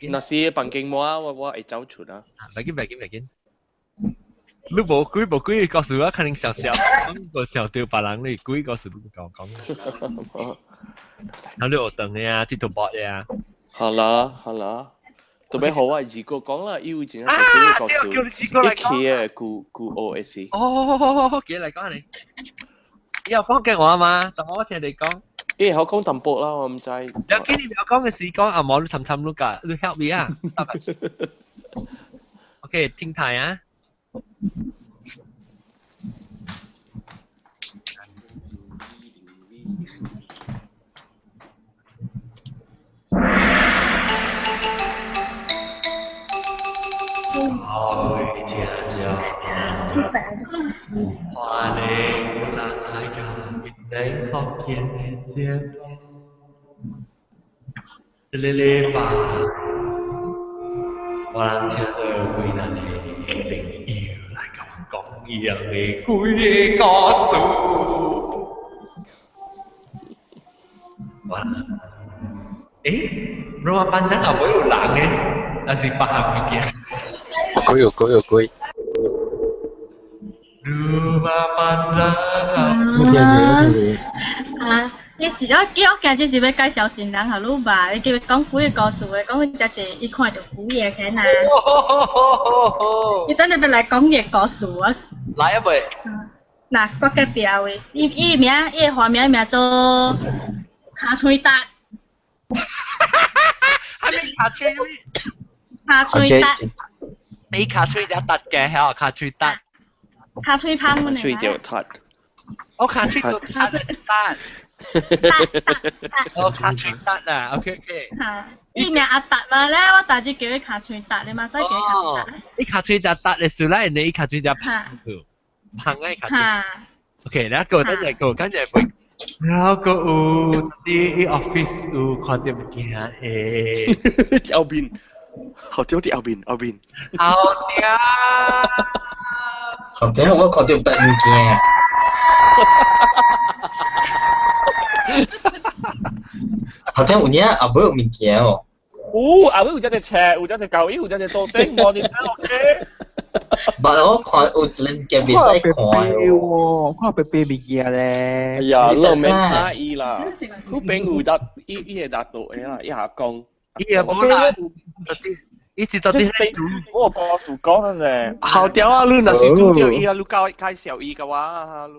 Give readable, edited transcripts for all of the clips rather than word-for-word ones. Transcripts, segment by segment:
那是房間我會走出啊。唔緊。你無幾告訴我，可能小，個小對別人你幾告訴你講。然後你學凳嘅啊，鐵圖博嘅啊。好啦，特別好啊！如果講啦，要整一個幾個笑，一期嘅古 OS。哦，幾嚟講下你？你有幫嘅我啊嘛，但我聽你講。好講淡薄啦，我唔知。有幾年有講嘅事講啊，冇你尋你㗎，你 help me 啊。OK， 聽題啊。愛家家，花你冷海角，別你學見你接你哩吧，我人聽到幾難你，一定要嚟講讓你幾個度。哇！rumah panjang nggak boleh ulang ya? Masih paham mikir. Okey. Rumah panjang. 你是我今日是要介紹新人給你吧？你叫佢講幾個故事嘅，講佢只隻伊看到幾嘢嘅呐。你等你要來講嘢故事啊？來啊未？嗱，我嘅表嘅，伊名伊花名做卡吹達。係咪卡吹咩？卡吹達。你卡吹就突嘅，係卡吹突。卡吹胖嘅。吹就突。我卡吹就突嘅突。哦，卡吹突啊 ，OK。嚇，伊名阿達嘛咧，我大隻叫佢卡吹達，你嘛使叫佢卡吹達咧？你卡吹就突嘅時咧，你卡吹就胖嘅卡吹。OK，然後跟住會。然後有啲 office 有看到物件誒，後邊，後邊啲後邊。後邊我看到白物件。後邊有嘢後尾有物件哦。後尾有隻車，有隻狗，有隻刀釘，我哋睇落去。但我看有一個件未使看喎，看白物件咧。哎呀，老命差異啦，嗰邊有得，伊係達到嘅啦，一下講。伊也冇啦，伊直到啲嗰個故事講咧。好屌啊！你若是主角，伊啊，你介紹伊嘅話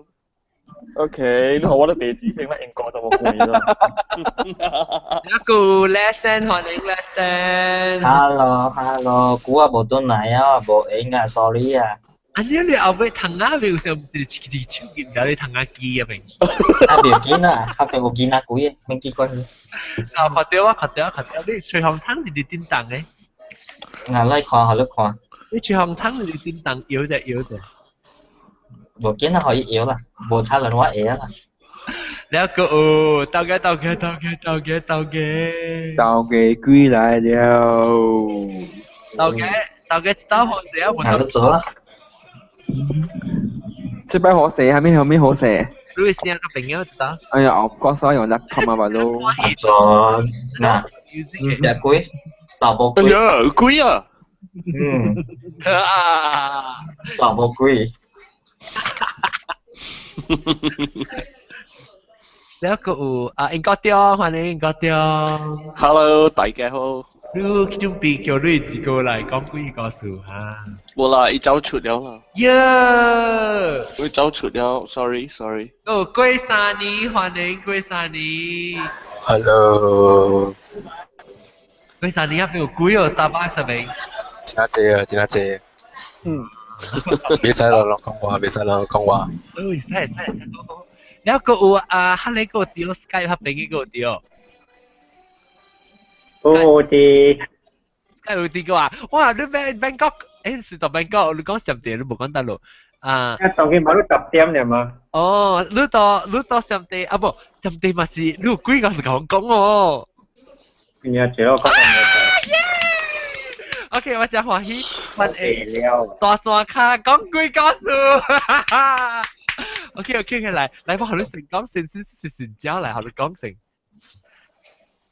，OK，你好，我啲地址性咧，英國就冇關係啦。一個 lesson 學你 lesson。Hello，估啊冇到嚟啊，冇影啊 ，sorry 啊。你後尾藤鴨咪有時候一超見到你藤鴨機入面。邊見啊？後邊有見啊，估嘢，未見過佢。學掉，你隨行湯你點當嘅？嚟看，你看。你隨行湯你點當搖啫。冇見啊，可以搖啦，冇差人話搖啦。แล้วก็เตาแก歸來了。เตาแก知道好寫啊？行得走啊！這擺好寫，係咩好寫？你先個朋友知道？哎呀，我講所有人come啊，都。做嗱，隻龜，大波龜。哎呀，龜啊！大波龜。แล้วก็應該掉，歡迎應該掉。Hello，大家好。你準備叫你自個嚟講幾個數嚇？冇啦，伊走出了啦。佢走出了 ，sorry。龜山尼，歡迎龜山尼。Hello。龜山尼入邊有龜哦，Starbucks 入邊。真係謝。別使落講話，使。แล้วก็ฮัลโหลก็เดียวสกายฮับเป็นกี่ก็เดียวสกายดีกว่าว้าดูแบงก๊อกสุดต่อแบงก๊อกลูกก็เสียมเตียลูกบอกกันตลอดตอนนี้มาลูกจับเตียมเนี่ยมาอ๋อลูกต่อเสียมเตียบ่เสียมเตียมาสิลูกกุ้ยก็是講哦เนี่ยเจ้าก็โอเค我真歡喜มัน大山卡講幾個數OK，嚟，我學你成講成交嚟，學你講成。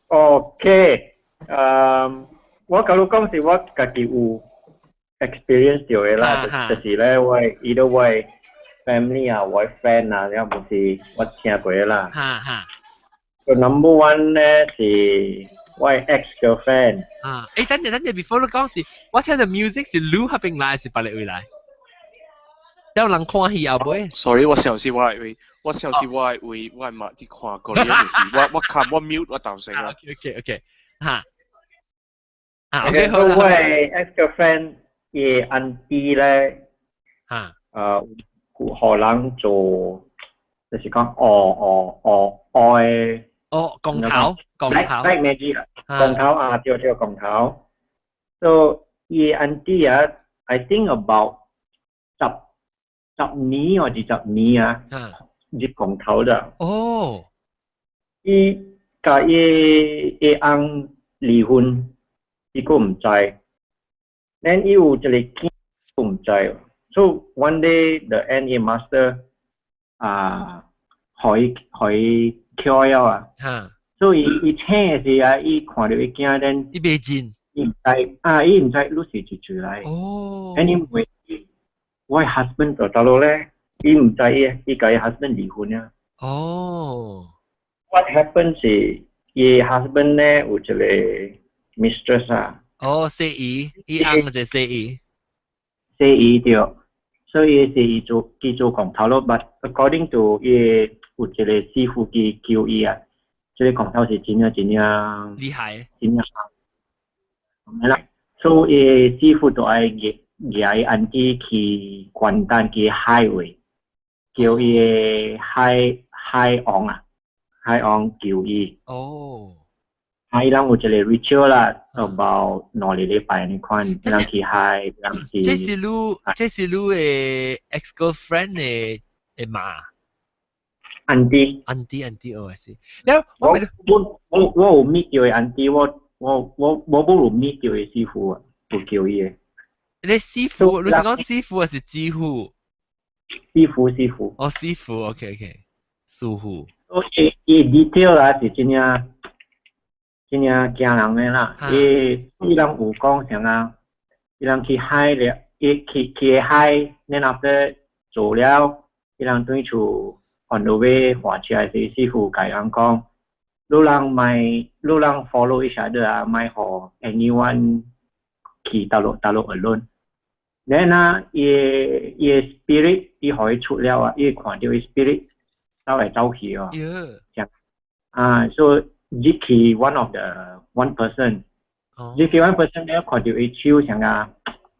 OK，我假如講是我家己有 experience 到嘅啦，就是咧我 either 我 family 啊，我 friend 啊，然後唔是我聽過嘅啦。個 number one 咧是我 ex girlfriend。等陣 before 你講是，我聽到 music 是 Lu 嗰邊來，是別嚟來。有人看戲後尾。Sorry，我上次我嘛啲看過呢一戲，我看我 mute 我當成啦。OK， OK， 好啦。我 ex girlfriend 嘅 auntie 咧，荷蘭做，就是講愛。降頭。Like magic 啊，降頭啊，叫降頭。So 嘅 auntie 啊 ，I think about 10年或者10年啊，接降頭的。伊甲伊翁離婚，伊個唔知。Then 伊有一個囝個唔知。So one day the NA master 可以 cure 了啊。所以伊請嘅時啊，伊看到伊囝咧，伊袂真，伊唔知錄是一句來。Anyway， 我 husband 就到落咧，伊唔知伊甲伊 husband 離婚啊。What happened 是伊 husband 咧有一個 mistress 啊。四姨，伊翁就四姨。四姨對，所以是做講頭咯。But according to 伊有一個師傅去救伊啊。這個講頭是真厲害，真厲害。係啦，所以師傅就係嗌安啲去關單去海位，叫伊海昂啊，海昂救伊。海人有一個 ritual 啦 ，about 2禮拜你看，人去海，人去。這是你嘅 ex girlfriend 嘅媽。auntie，我是。我有 meet 到嘅 auntie， 我冇有 meet 到嘅師傅啊，有叫伊嘅。你師傅，你是講師傅還是師傅？師傅。師傅 ，OK， 師傅。伊 detail 啊是真驚人嘅啦。伊人有講啥啊？伊人去海了，去海，然後after 做了，伊人對厝。On the way 話車係師傅解人講，路人 follow each other 啊，咪和 anyone 去大陸 alone。Then 啊，伊 spirit 伊可以出了啊，伊看到伊 spirit 走嚟走去啊。So 只去 one person， 只去 one person 咧看到伊手像啊，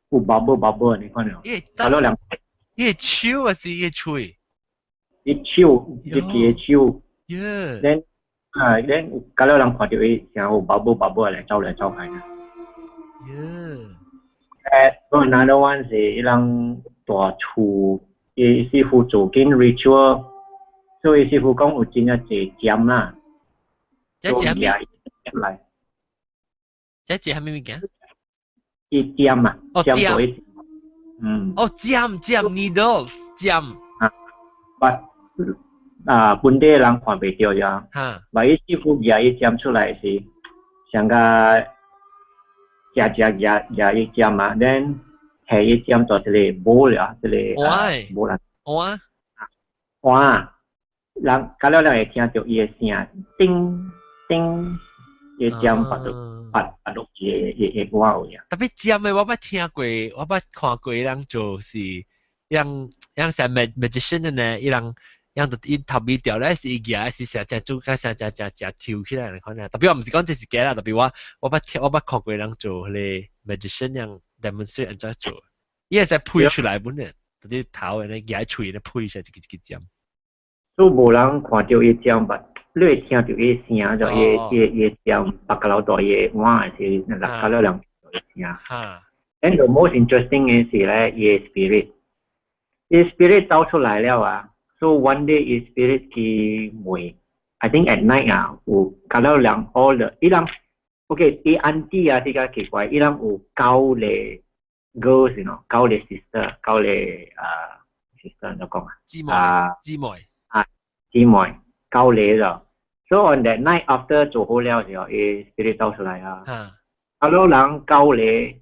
有 bubble 你看到？搞到兩。伊手還是伊嘴？伊手，伊手。then 搞到人看到伊像有 bubble 嚟走嚟走去嘅。another one 是伊人大厝，伊師傅做緊 ritual， 所以師傅講有真係濟尖啦。這係咩？嚟。這係咩物件？伊尖啊，尖做伊。尖 needles 尖。本地人看袂到呀。萬一師傅夾伊尖出來是，像個夾伊尖啊 ，then 係伊尖做一個煲了，一個煲啦。人搞了會聽到伊個聲，叮叮，伊尖發到伊個碗呀。特別尖嘅我捌聽過，我捌看過人做是，人成 magician 嘅呢，人就伊頭尾掉咧，是伊夾，是成隻做，加成隻跳起來嚟看咧。特別我唔是講這是假啦，特別我捌看過人做迄個 magician 樣 demonstrate 安怎做，伊係使配出來本嘅，特啲頭嘅咧夾喙咧配出一個尖。都無人看到伊尖吧？你會聽到伊聲，就伊尖白個老大伊碗係是六個了兩個聲。And the most interesting 嘅是咧，伊 spirit 走出來了啊！ So one day his spirit 去梅 I think at night 啊，有搞到兩 all the 伊人 OK 伊 auntie 啊，比較奇怪，伊人有教咧 girls， you know， 教咧 sister， 教咧sister 怎講啊？姊妹教咧咗。So on that night after 做好了時候，伊 spirit 走出來啊。好多人教你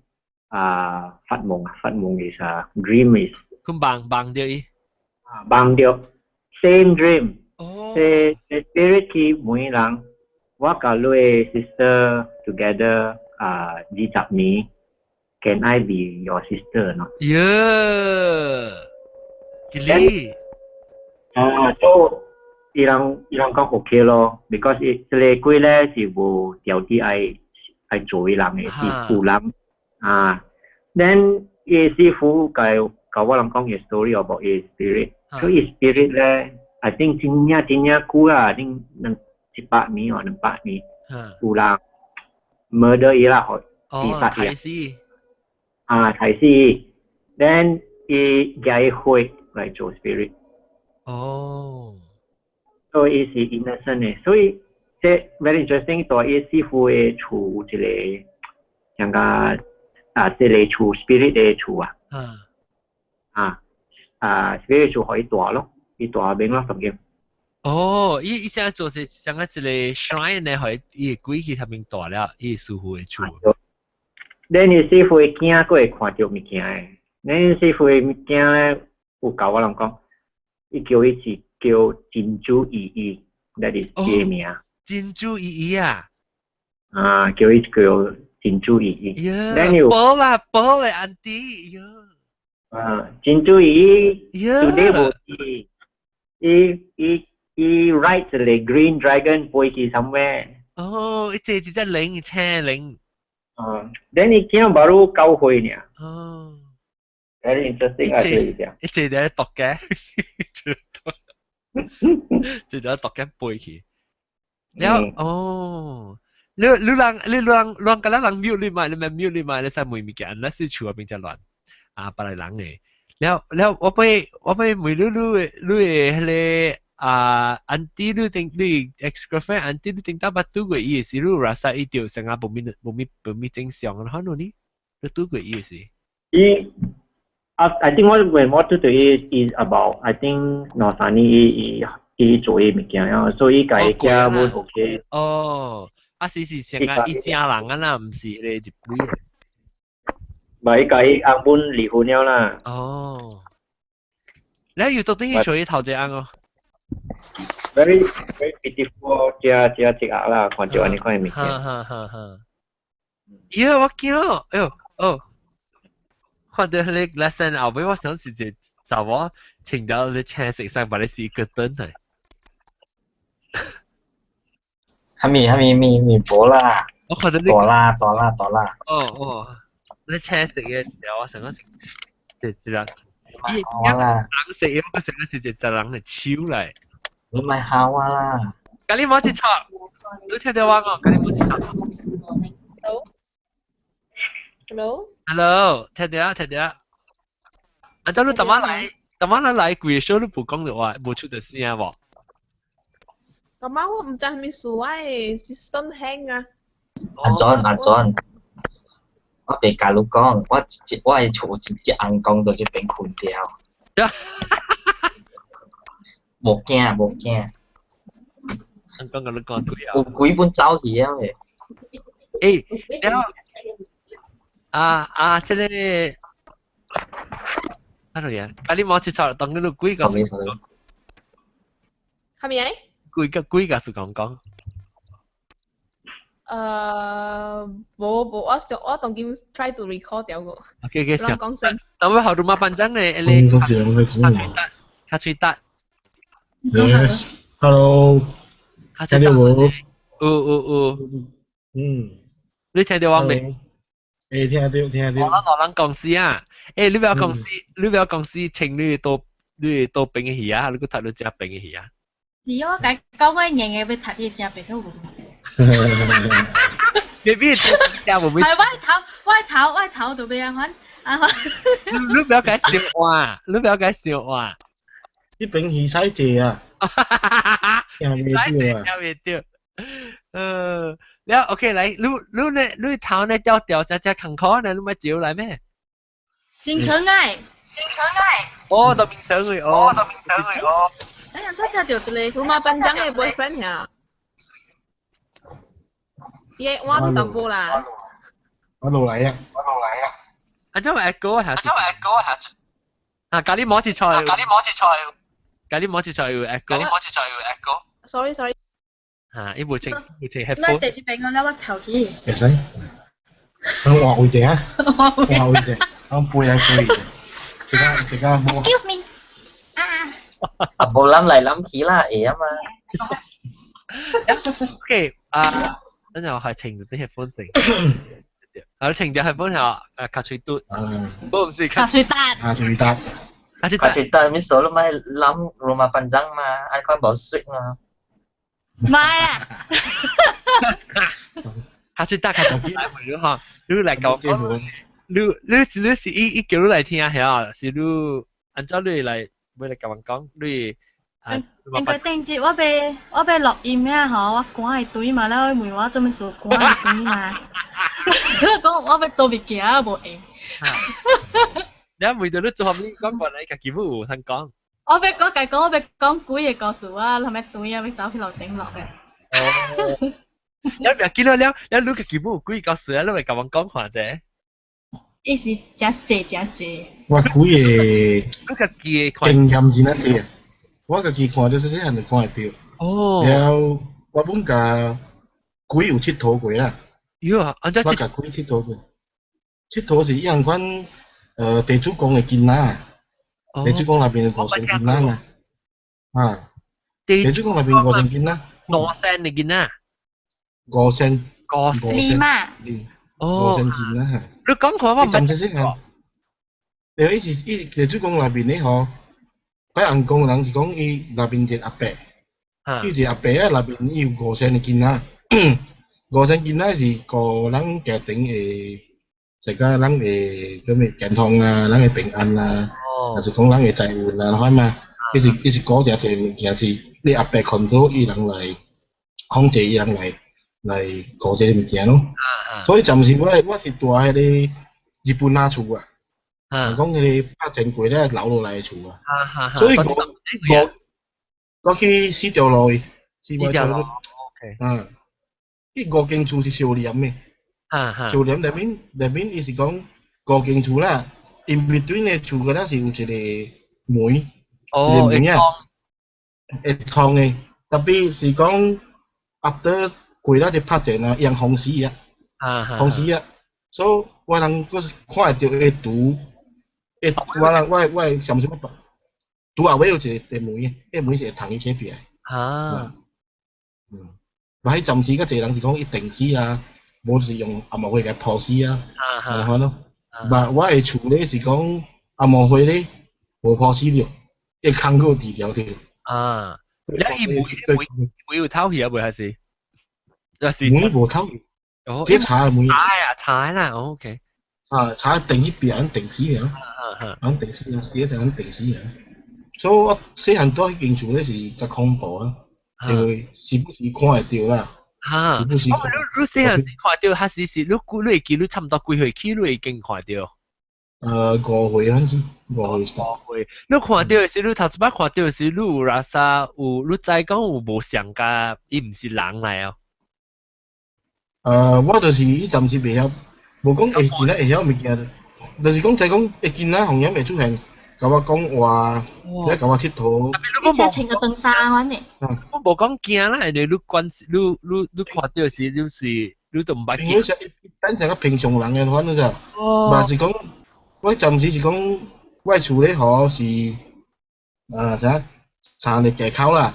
發夢is dream is 佢忙掉伊，夢到 same dream。哦，the spirit 去每人，我甲你 sister together 20年 ，can I be your sister 喏？耶，吉利，so 伊人講 OK 咯，because 即個鬼咧是無條件愛做伊人嘅師傅人then 伊師傅甲我人講嘅 story about 伊 spirit， 所以 spirit 咧。I think 真正久啦 ，I think 100年或200年，有人 murder 伊啦，自殺伊。睇死 ，then 伊解開嚟做 spirit。哦，所以是 innocent 嘅，所以即 very interesting。在伊師傅嘅厝一個，像個即個厝 spirit 嘅厝spirit 厝可以大咯。伊大名咯，咁嘅。哦，伊現在做是像個一個 shrine 咧，可以伊鬼去下面大了，伊師傅嘅厝。你師傅嘅囝，佫會看到物件嘅。你師傅嘅物件咧，有教我人講，伊叫伊是叫珍珠姨姨，那是伊名。珍珠姨姨啊！叫伊叫珍珠姨姨。寶嚟安迪，珍珠姨姨，today 無伊。He rides the green dragon 飛去 somewhere。哦，一隻靈，車靈。then 伊見巴魯教會呢。哦。very interesting 啊，對啲。一隻喺讀嘅，一隻喺讀嘅飛去。แล้ว哦，你讓個人 mute 你咪 mute 你咪，你使每物件，那是厝入邊就亂別嚟人嘅。แล้ว我ไปไม่รู้เลยอันที่รู้ถึงดู ex girlfriend อันที่รู้ถึงตาบัตรตัวอีสิรู้ rasa อีเดียวสังหาบ่มี正常嘅可能นี่รู้ตัวอีสิ I think what to do is about I think Nosani 伊做嘅物件啊，所以家家會 OK。哦，是成個一家人啊啦，唔是你日本。咪家阿本離婚了啦。哦，你要到底要做啲頭隻啱哦。very beautiful， 只鴨啦，看住你看嘅物件。呀，我見到，哎呦，看到你 lesson 後尾，我想是只就我請到你青色上，把你試個燈嚟。มี冇啦。我看到你。多啦。哦。你青色嘅時候，我成日食隻啦，好啦，冷食嘅我成日食隻冷嚟超嚟。你咪好啦。咖喱冇接錯，你聽到我講咖喱冇接錯。Hello， 聽到。按照你點樣來貴數你唔講嘅話，冇出到聲喎。咁啊，我唔知係咪數位 system hang 啊？阿 John。我被教佬講，我係坐直接硬講到這邊困掉。冇驚。硬講對啊。有幾本走去啊？然後即係乜嘢？你冇接錯，當嗰度幾個？係咪？幾個數講？我當佢 try to record 掉個。OK， siap。講聲。咁後rumah panjang nih，卡吹達。Yes。Hello。聽到冇？你聽到我未？聽到。我人公司啊，你不要公司請你到冰嘅魚啊，你個睇到只冰嘅魚啊。是我講我硬要睇啲只冰都冇。未必係歪頭度俾人看，你不要解笑話，啲冰魚使借啊，聽未到。แล้วโอเค嚟，你頭呢掉只坑殼呢，你咪照嚟咩？正常嘅。哦，特別想佢哦。哎呀，真係掉咗你。rumah panjang 嘅 boyfriend 呀。Iya, wah tu tak boleh lah. 我落嚟啊！อันเจ้าแอคโก้ฮะ咖喱摸切菜咖喱摸切菜แอคโก้ sorry sorry 嚇呢部情 那 headphone 直接俾我攞個頭機。會使。我會隻啊！我會隻，我背啊背。食家冇。Excuse me。冇諗嚟諗去啦，啊嘛。OK 等陣我係情啲 headphone 先。情隻 headphone 係卡吹嘟，都唔是卡吹達。卡吹達。Cerita misal lu main lam rumah panjang mah, ai kan bosik mah. 唔係啊！卡吹達卡吹達嚟咗嚇，你嚟講，你是一叫你嚟聽下係是你按照你嚟每嚟講講你應該定節我被錄音啊嗬，我趕係對嘛啦，每話做咩事趕係對嘛。講我被做物件啊冇應。你每度都做咩講過嚟，自己冇有通講。我被講鬼嘅故事啊，係咪對啊？被走去樓頂落嘅。哦，你唔記得了？你自己冇鬼故事啊？你咪咁樣講下啫。伊是真濟。我鬼嘅你自己經驗真係啲，我自己看到細細漢就看得到。哦。然後我本家鬼有佚佗過啦。喲，按照我甲鬼佚佗過，佚佗是一樣款地主公嘅囡仔，地主公那邊5成囡仔嘛，啊，地主公那邊5成囡仔，5成嘅囡仔，5成嘛，哦，5成囡仔嚇。你講佢我唔係。識嚇，因為伊地主公那邊咧嗬，喺銀工人是講伊那邊一阿伯，伊一阿伯啊那邊伊有5成嘅囡仔，5成囡仔是個人家庭嘅。大家人會咁嘅健康啊，人會平安啊，還是講人會財運啊，係嘛？呢是嗰隻嘅物件是你阿伯控制伊人來控制伊人來嗰隻物件咯。所以暫時我是住喺啲日本仔厝啊，講佢哋拍正櫃咧留落嚟嘅厝啊。所以我去四條路，四條路，啊，呢個間厝是少年嘅。少年內面伊是講5間厝啦 ，in between 嘅厝嗰陣是有一個門，一個門啊，會通嘅，特別是講 after 過咗就拍正啊，用風水啊，所以我人個看得到會圖，我上次我圖後尾有一個門嘅，個門是會通去起邊嘅，我喺暫時嗰啲人是講一定死啊。冇是用阿毛灰嘅破屍啊，係咯。但我嘅厝咧是講阿毛灰咧冇破屍了，一坑嗰個地條條。啊，你每有偷嘢會係是？每冇偷，即查每。查啦 ，OK。查定一邊定死嘅，肯定死嘅，第一定定死嘅。所以我細漢多間厝咧是較恐怖啊，因為時不時看會到啦。嚇！你細漢時看到，還是你會記你差唔多幾歲起，你已經看到。5歲開始，5歲。你看到時，你頭一擺看到時，你有拉沙有，你知講有無想甲，伊毋是人嚟哦。我就是伊暫時未曉，無講會見得會曉物件，就是講就講會見得紅影未出現，甲我講話，你甲我佚佗。你只穿個登山款嘅。我無講驚啦，你關你看到時，你都唔捌驚。等成個平常人嘅款咯咋，嘛是講我暫時是講我厝咧嗬是啥茶嚟街口啦，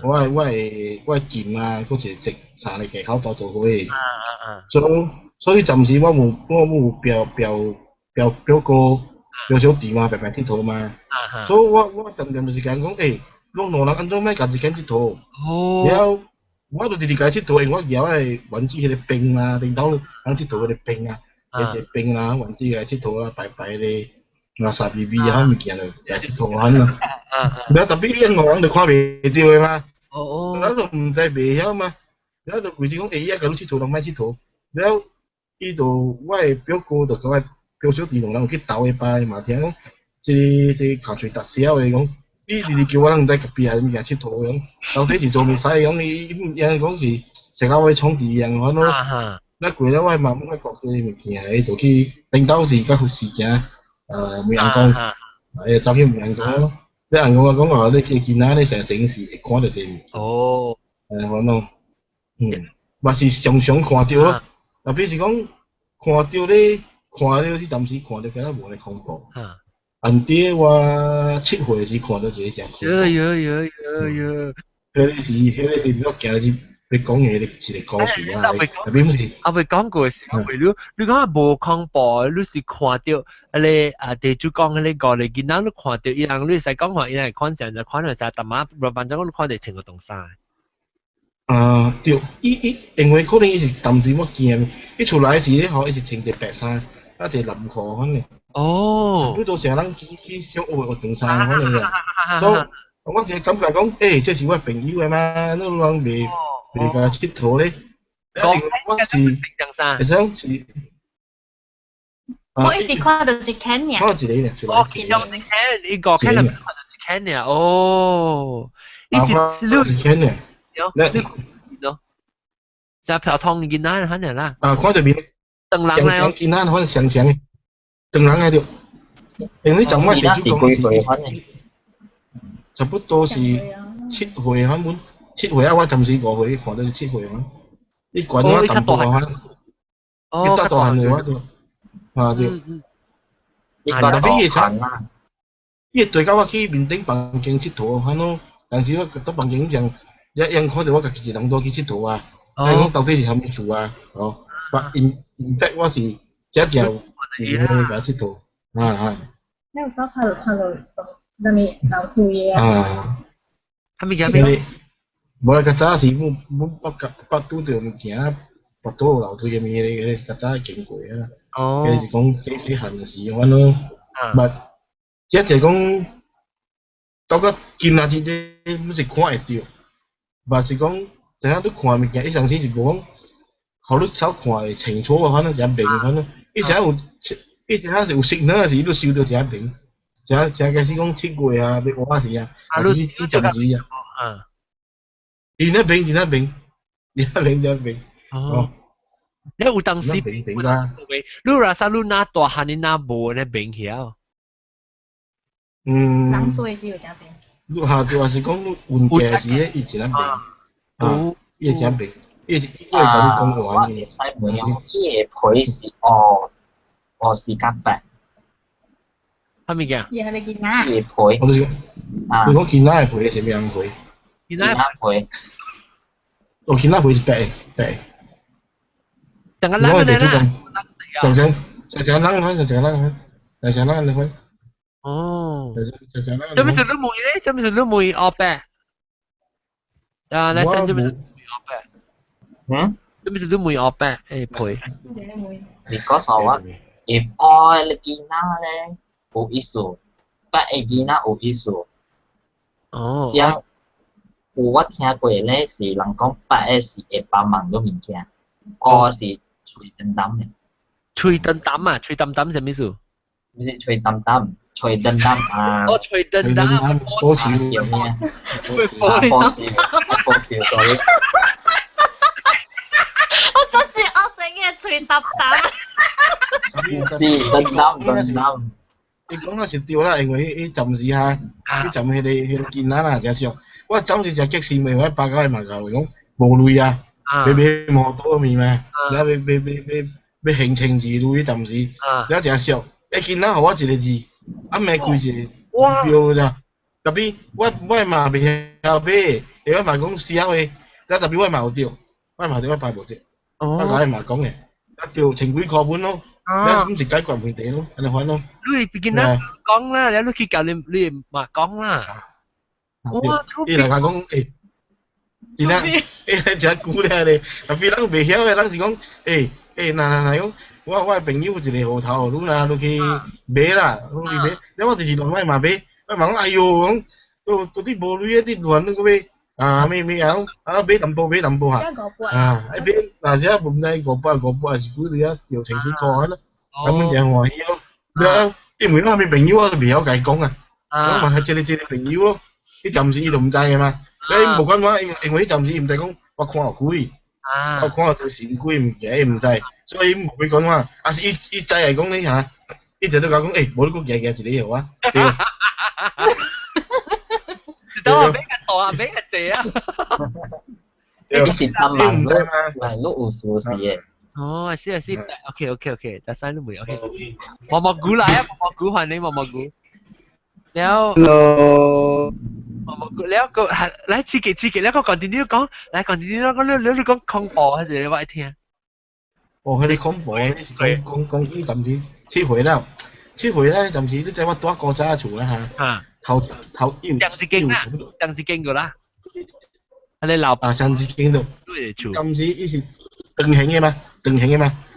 我係劍啊，嗰隻直茶嚟街口度做開，所以暫時我冇表哥。有小弟嘛，白白佚佗嘛，所以我定就是講誒，攏兩人安怎咪家己間佚佗，然後我就直直家佚佗，我搖係玩子迄個冰啊，領導人佚佗迄個冰啊，迄個冰啊，玩子個佚佗啦，白白咧，垃圾味味啊，物件就家佚佗款啦。然後特別啲外人就看袂到嘅嘛，咱就唔知袂曉嘛，然後就規日講伊甲你佚佗，人莫佚佗，然後伊就我嘅表哥就甲我。表小弟兩人去鬥下擺嘛，聽講即口水達小嘅講，你直叫我人在隔壁啊物件佚佗講，到底是做咩使講？伊講是食到位創治樣款咯。咧過咧，我嘛冇喺國際物件，喺度去領導時甲時間，梅陽江，走去梅陽江咯。你人講講話，你去見下你成城市會看到這物。哦。可能，或是常常看到咯。特別是講看到你看到啲暫時看到，其實無咧恐怖。按啲我7歲時看到這隻。迄個是比較驚啲。你講嘢你是嚟講事啊？特別唔是。我未講過時，你講無恐怖，你是看到你地主講你個你見到你看到伊人，你使講話伊人看上就看到晒，但係反正我看到成個東西。對，因為可能伊是暫時冇見，伊出來時咧，伊是穿條白衫，一條藍褲可能。哦。你到時人去想學個東衫可能嘅，所以我就感覺講，這是我朋友嘅嘛，你人未。你個佚佗咧，我是想是，我一時看到一間呀，看到一個咧，我見到一間，一個看到看到一間呀，哦，一間呀，喏，就票通你見哪看人啦？看到面，鄧人咧，見哪可能上上嘅，鄧人喺度，因為就乜地主講是，差不多是7歲肯本。7歲啊！我暫時5歲看到7歲啊！你管我淡薄啊！你得大漢嘅我都對。你講到漢啦，伊對甲我去面頂房間佚佗，反正但是我到房間上，一看到我家己一人多去佚佗啊！講到底是蝦米事啊？哦，in fact 我是只條去甲佚佗你有時候看到那咪老土嘢啊？係咪嘅？無啦，較早是捌拄着物件，捌拄樓梯嘅物嘢，較早經過啊。佢是講細漢嘅時陣咯。物即係講到個今仔日咧，你是看會到，物是講陣間你看物件，伊上時是無講，互你手看會清楚嘅，反正一明，反正伊陣是有signal時，你收到一明。陣開始講7月啊，要活時啊，還是你暫時啊。見一邊。哦。你有當時邊啦？你話啥？你拿大漢，你拿無那邊曉？人數嘅時有這邊。你話是講運價時咧，伊一那邊。伊一邊，伊個係咁講話嘅。西門有伊個配是學時間白。係咪嘅？伊係你見哪？伊個配。你講見哪係配，係咩樣配？見哪配？我見哪配是白嘅。Jangan lang na na. Jangan lang na. Oh. Jom sulu mui ni, jom sulu mui ope. Lesson jom sulu mui ope. Jom sulu mui ope, pui. Because of what? If all gina le, có issue. But gina có issue. Oh. Yang 我聽過咧是人講8是會幫忙到物件，我是吹燈膽嘅。吹燈膽啊？吹燈膽係咩意思？唔是吹燈膽，吹燈膽啊！哦，吹燈膽，波笑叫咩？波笑，sorry。我嗰時我整嘅吹燈膽。是燈膽。你講嗰時掉啦，因為迄陣時嚇，迄陣迄個見啦啦，就上。我走住隻激士咪喺百佳賣球嚟講無類啊，俾摩多面咩？俾行程字類陣時，有隻上一見啦，我一個字，一咩佢字標咋？特別我嘛未曉俾，你嘛講試下去，但特別我嘛有掉，我嘛掉我擺無掉，百佳嘛講嘅，一掉情歸課本咯，你咁是解決問題咯，你看咯。你別見啦，講啦，你去教你嘛講啦。伊嚟講誒，點啊？誒就係估咧你，特別人未曉嘅人是講誒嗱講，我朋友一個號頭，你嗱你去買啦，你去買，因為我就是兩位嘛買，我問我哎呦講，嗰啲無類啲亂嗰啲咩啊買淡薄嚇，買嗱只唔係5百是估你啊條情幾個啦，咁樣就歡喜咯。因為我係朋友我都未曉計講啊，我問係借你朋友咯。啲暫時伊都唔知嘅嘛，你無關話，因為啲暫時唔使講，我看學貴，我看到神鬼物件，伊毋知，所以冇去講話。啊是伊知係講你嚇，伊直都講無你個夾一個號啊。等我俾個度啊，俾個字啊。呢是他們唔係碌有數字嘅。哦，是。OK，但係都冇 OK。毛毛菇嚟啊，毛毛菇換你毛毛菇。แล้ว毛毛菇แล้วก็嚟刺激แล้วก็ continue 講，嚟 continue แล้วก็เรื่อง講恐怖還是我聽。佢哋恐怖咧，講呢陣時撤回啦，撤回咧陣時你知我多個家厝啦嚇。頭要。鄧志堅個啦。你老上次見到，今次伊是定型嘅嘛，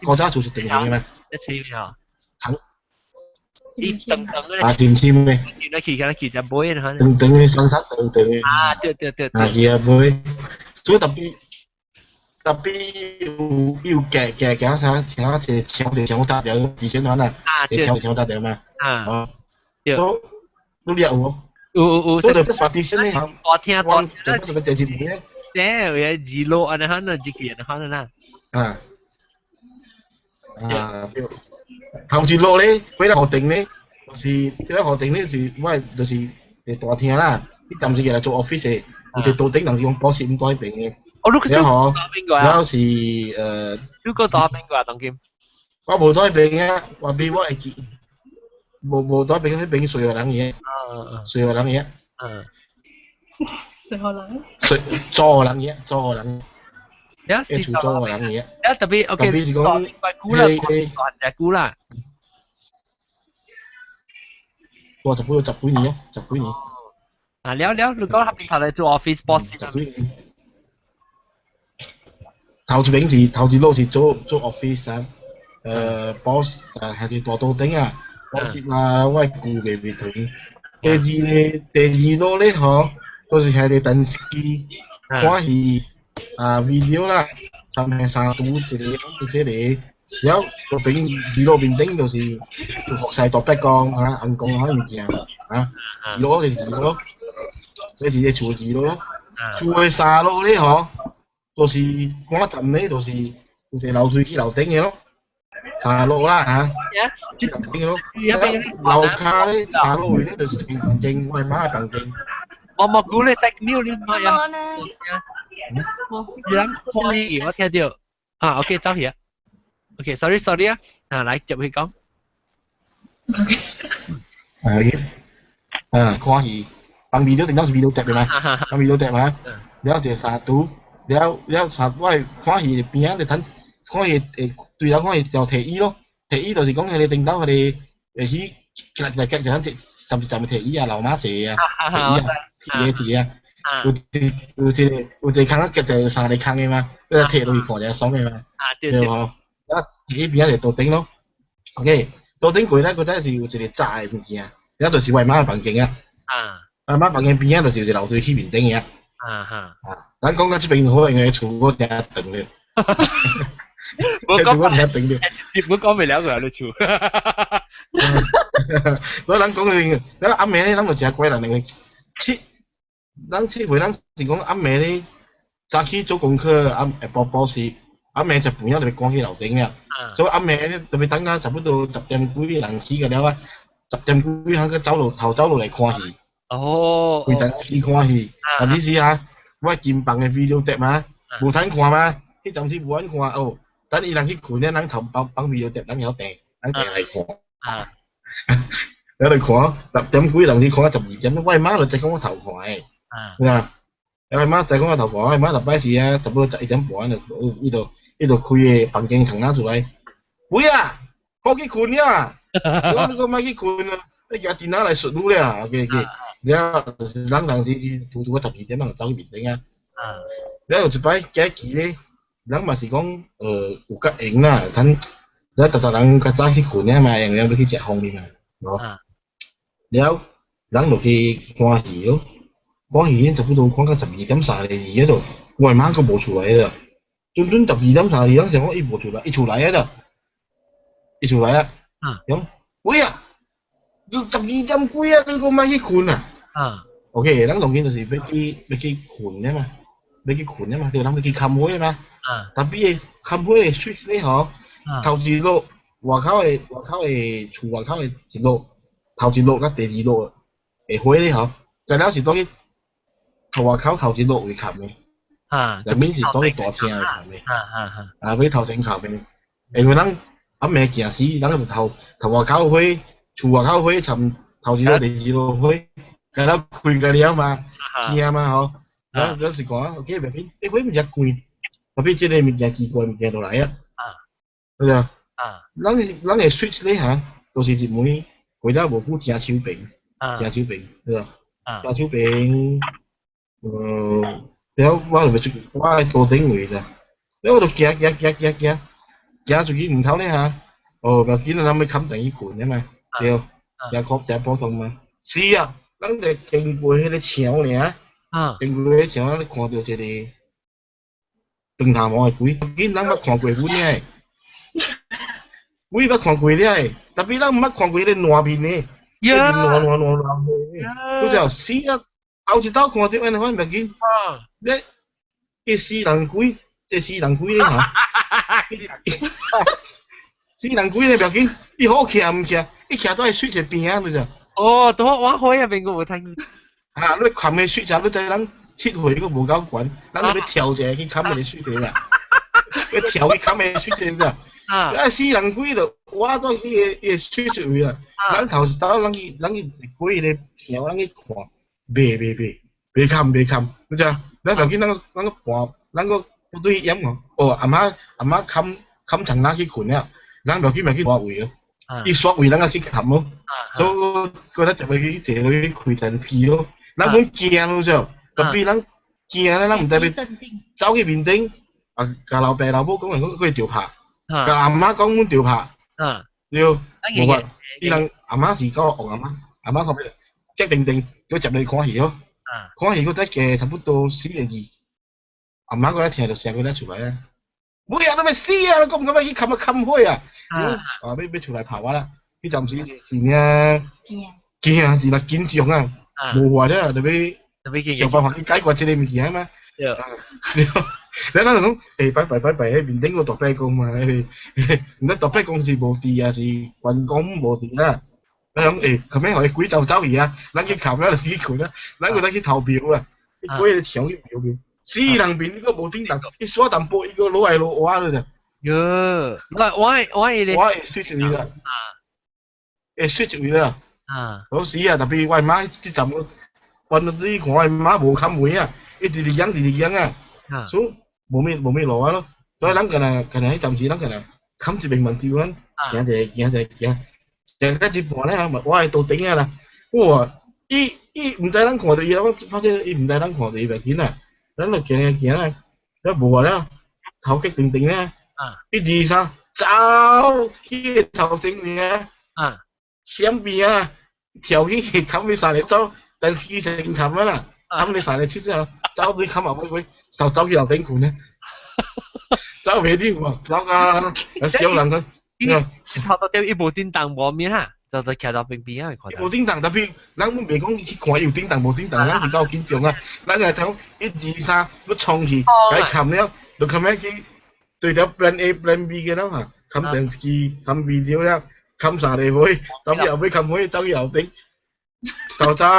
國家做是定型嘅嘛。一次啊，伊等咧。甜嘅。佢就杯啦，等嘅山山等嘅。對。佢啊杯，所以特別要夾啥，請隻搶搭掉，以前玩啊，搶搭掉嘛。都叻喎。有，都係發啲先咧嚇。我聽到。就什麼電視片咧？有二路安尼可能自己人可能啦。頭一路咧，佢哋學定咧，就是學定咧是，我就是大廳啦。啲暫時嘅嚟做 office 嘅，我哋到頂能用保險改變嘅。然後是如果打邊個啊，當劍？我冇改變嘅，話俾我係記。冇改變，佢變水河冷嘢。水河冷嘢。水河冷。做冷嘢，做河冷。有時做河冷嘢。有特別 OK， 特別是講菇啦，講隻菇啦。我十幾年。啊，了，你講下邊頭嚟做 office boss 先。頭一路是做 office 啊，boss 係啲大刀頂啊。boss 啦，我係顧嘅別團。第二路咧嗬，都是係啲電視關係video 啦，上面三度一個這些嚟，然後個邊二路邊頂就是學曬獨筆講嚇，硬講嚇物件嚇，二路就是二路，這是厝二路咯，厝嘅三路咧嗬，都是我站咧就是樓梯去樓頂嘅咯。茶路啦嚇，啲樓頂嘅咯，樓下咧茶路咧就是更勁，我係買更勁。毛毛菇咧食料你買呀？有歡喜我聽到。OK 走去啊。OK，sorry 啊，嚟入去講。歡喜，bằng video定當是 video 碟嘅嘛，bằng video 碟嘛，แล้ว就satu，แล้วsatu我歡喜邊啊，你睇。可以對啦，可以就提議咯。提議就是講佢哋定到佢哋起夾就甚至就咪提議啊，流馬蛇啊，提啊，有隻坑一夾就三個坑嘅嘛，嗰個提落去看就爽嘅嘛，對冇？提議邊一就到頂咯。OK，到頂過咧，佢真係有一個炸嘅物件，然後就是外馬嘅房間啊，外馬房間邊啊就是有一個樓梯起面頂嘅咱講到這邊好應該厝嗰隻長嘅。我講未了佢喺度做。所以咱講咧，咱暗暝咧，咱就真怪人哋咱七回咱是講暗暝咧，早起做功課，補習，暗暝就半夜就被關去樓頂啦。所以暗暝咧，特別等下差不多10點幾人起嘅了啊，10點幾喺個走路嚟看戲。哦。會等起看戲，但係是啊，我金棒嘅 video 碟嘛，無睇看嘛，迄陣時無人看哦。等伊人去困咧，咱頭綁 video 碟，咱有訂，咱訂嚟看。有嚟看，10點幾人去看到12點，我媽就只講我頭看誒。啊，我媽就講我頭看，我媽就擺時啊，差不多11點半就呢度開個房間窗拿出來。喂啊，我去困呀！我你個咪去困啊？你日電話嚟述路咧啊？OK，然後咱當時拄個12點，咱就走去面頂啊。然後一擺假期咧。咱嘛是講，有較閒啦，咱人較早去困咧嘛，然後要去食方便嘛，喏。了，咱就去看戲咯，看戲差不多看到12點32嗰度，我媽個無出來啦，準12點32，咱想講伊無出來，伊出來啊啦，咁，喂啊，要12點幾啊，你個咪去困啊？OK，咱當然就是要去困咧嘛。要去困啊嘛，對，人要去看會嘛。但比看會水咧吼，頭一路外口嘅厝外口嘅一路，頭一路甲第二路嘅會咧吼，再了是當去外口頭一路會看嘅。內面是當去大廳會看嘅。尾頭前靠邊，因為人暗暝行死，人就頭外口會，厝外口會尋頭一路第二路會，該了開個了嘛，驚嘛吼。有時講，OK，別邊，會唔只貴，特別即個物件奇怪物件就來啊，係啊，咱嘅 switch 咧嚇，都是一枚過了無久正手柄，係啊，正手柄，了我就咪我係多頂位啦，了我就行出去門頭咧嚇，哦，別見咱咪冚定一捆啊嘛，對，行確定普通嘛，是啊，咱就經過迄個橋爾。經過迄時候，你看到一個長頭毛嘅鬼，見咱捌看過鬼呢？鬼捌看過呢？特別咱毋捌看過迄個爛面嘅，爛，佢就死啊！後一道看到安尼款袂緊，咧一死人鬼，即死人鬼咧嚇，死人鬼咧袂緊，伊好徛毋徛，伊徛到係水一邊啊，你就。哦，都我海入邊我冇聽。你冚嘅水就你知咱切回個無夠滾，咱要跳者去冚嘅水地啦，要跳去冚嘅水地咋？死人鬼就挖到迄個水出位啦。咱頭一道咱去過迄個橋，咱去看，袂冚，你知？咱就見咱個盤，咱個部隊掩哦。哦，阿媽冚層咱去困了，咱就去刷位咯。伊刷位咱個去冚咯，都覺得就去坐去開電機咯。咱本驚咯就，特別咱驚咧，咱唔代表走去面頂，甲老爸老母講佢調拍，甲阿媽講阮調拍，要無法，伊人阿媽是講學阿媽講咩？即定佢入嚟看戲咯，看戲佢得嘅差不多4:2，阿媽嗰一聽就聲佢得出來啊，每日都咪死啊！你講唔講咩？去冚開啊！要出來跑啊啦！佢暫時是咩？驚啊！是啦緊張啊！無話咧，特別想辦法去解決這個物件嘛。你咱就講，拜，喺面頂個大伯公嘛，唔得大伯公是無地啊，是員工無地啦。咱講琴日互伊鬼走去啊，咱去冚啦，去困啦，咱個得去投票啦，去過個牆去投票。死人面伊個無頂當，伊刷淡薄伊個攞來攞挖了咋。喲，我會說出嚟啦，說出嚟啦。好死啊！特別我媽即陣我運到啲看我媽無冚門啊，一直樣啊，所以冇咩路啊咯。所以咱個呢喺陣時咱個呢冚一邊問條啊，行一半咧，我係到頂啊啦。哇！伊唔知咱看到伊，我發現伊唔知咱看到伊袂緊啊，咱就行啊，一無話咧頭激定咧，一二三走去頭前面啊，閃邊啊！跳起冚你晒嚟走，但係機成冚啊啦，冚你晒嚟出之後，走你冚埋佢，就走去樓頂盤咧，走未啲喎，走啊，有小人佢，頭到掉一部電燈畫面嚇，就騎到邊邊啊，一部電燈特別，咱唔未講去看有電燈無電燈，咱是夠緊張啊，咱係睇1、2、3，要衝去，解冚了，就冚起去對條 plan A、plan B 嘅啦嚇，冚電視機、冚 video 啦。冚晒嚟去，走去後尾冚去，走去樓頂，就走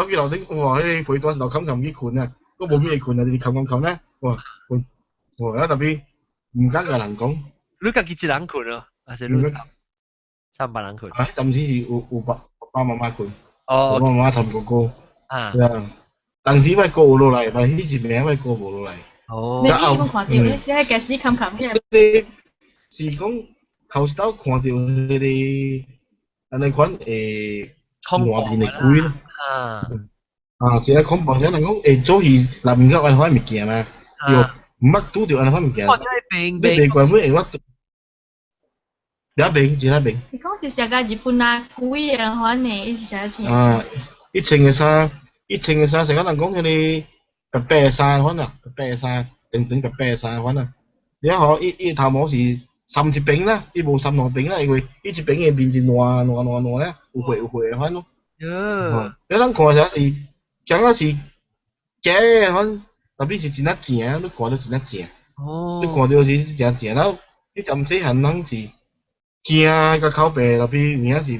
去樓頂，哇！啲陪嗰時候冚去困啊，都冇咩困啊，你冚咧，哇！哇！特別唔間個人講，你家己一人困咯，還是你300人困？甚至是有爸媽媽困，爸媽同哥哥，係啊，當時咪過落嚟，咪呢字名咪過無落嚟。哦，你有冇看到咧？你喺架屎冚嘅？你是講？頭一道看到迄個安尼款外面嘅鬼咯，即係恐怖啲人講早期內面有安尼款物件嘛，又唔捌拄到安尼款物件。你未怪咩？我一病。你講是成個日本啊鬼啊款嘅，伊是啥穿？伊穿嘅衫，成個人講迄個白衫款啊，白衫，短白白衫款啊，然後伊頭毛是。滲一邊啦，伊無滲兩邊啦，因為伊一邊嘅面是爛咧，有血嘅款咯。你咱看下是，講啊是假嘅款，特别是真啊正，你看到真啊正。哦。你看到是真正，然后你站细汉人是惊甲口白，特别有影是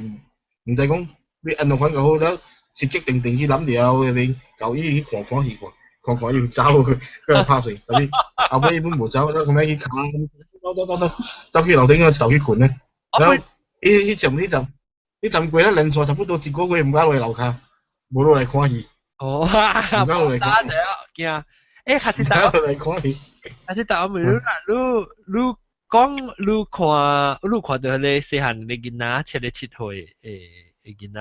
毋知讲要安怎款较好，了是决定去揽了迄个交伊去看戏看又走，佮拍碎，特别后尾伊本无走，了后尾去卡，走去楼顶个走去困咧。然后迄站过咧连续差不多1个月毋敢落来楼骹，无落来看戏。哦，毋敢落来看。惊！下次打落来看戏。下次打我问你啦，你讲你看到迄个细汉的囡仔7岁诶囡仔，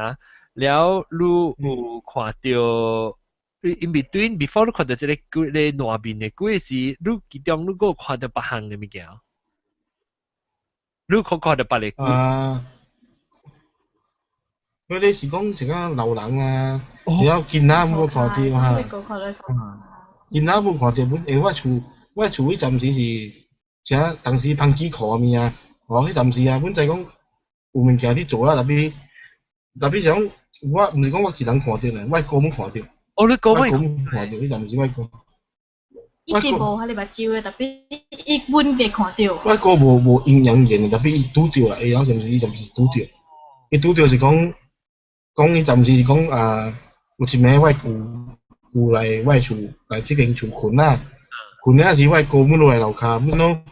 了你有看到 in between before 你看到即个烂面的鬼时，你其中你有看到别项嘅物件？你看到别个鬼？嗰啲是講一個老人啊，然後囡仔冇看到哈，囡仔冇看到本，我厝迄陣時是寫當時放機課物啊，迄陣時啊，本就係講有物件伫做啦，特別是講我唔是講我一人看到咧，我哥冇看到。哦，你哥冇看到，迄陣時我哥。伊是無迄個目睭嘅，特別伊本未看到。我哥無陰陽眼，特別伊拄着啦，伊有陣時拄着，伊拄着是講伊暫時是講有一暝我舅來我厝來即間厝困啊，困啊時我哥muốn落來樓骹，muốn咯，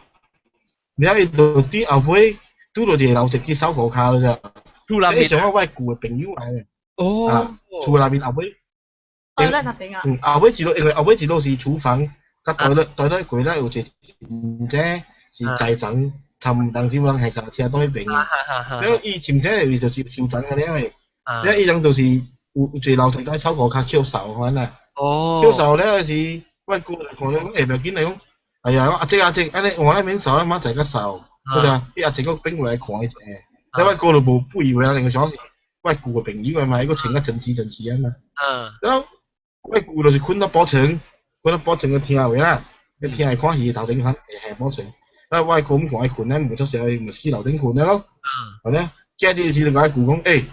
了伊就佇後尾拄到一個樓梯去掃褲骹咯咋，伊上我舅嘅朋友來嘅，厝內面後尾，後尾一路因為後尾一路是廚房，甲台咧櫃咧有一唔知是在層，尋當時有人係架車倒迄邊嘅，了伊前者伊就是收層嘅了。了伊人就是有一個樓梯喺手褲骹翹掃款啦，翹掃了是我哥來看了講，袂要緊來講，哎呀，阿姐，安尼換咧免掃，媽在個掃，嗰陣伊阿姐個邊過來看伊者，了我哥就無不以為啦，另個想是我舅個朋友嘛，伊個穿個整齊啊嘛，了我舅就是困到寶床個廳位啦，個廳係看戲頭頂看下寶床，了我哥唔看伊困咧，無做時候咪去樓頂困咧咯，係咧，接啲時就甲我舅講，誒。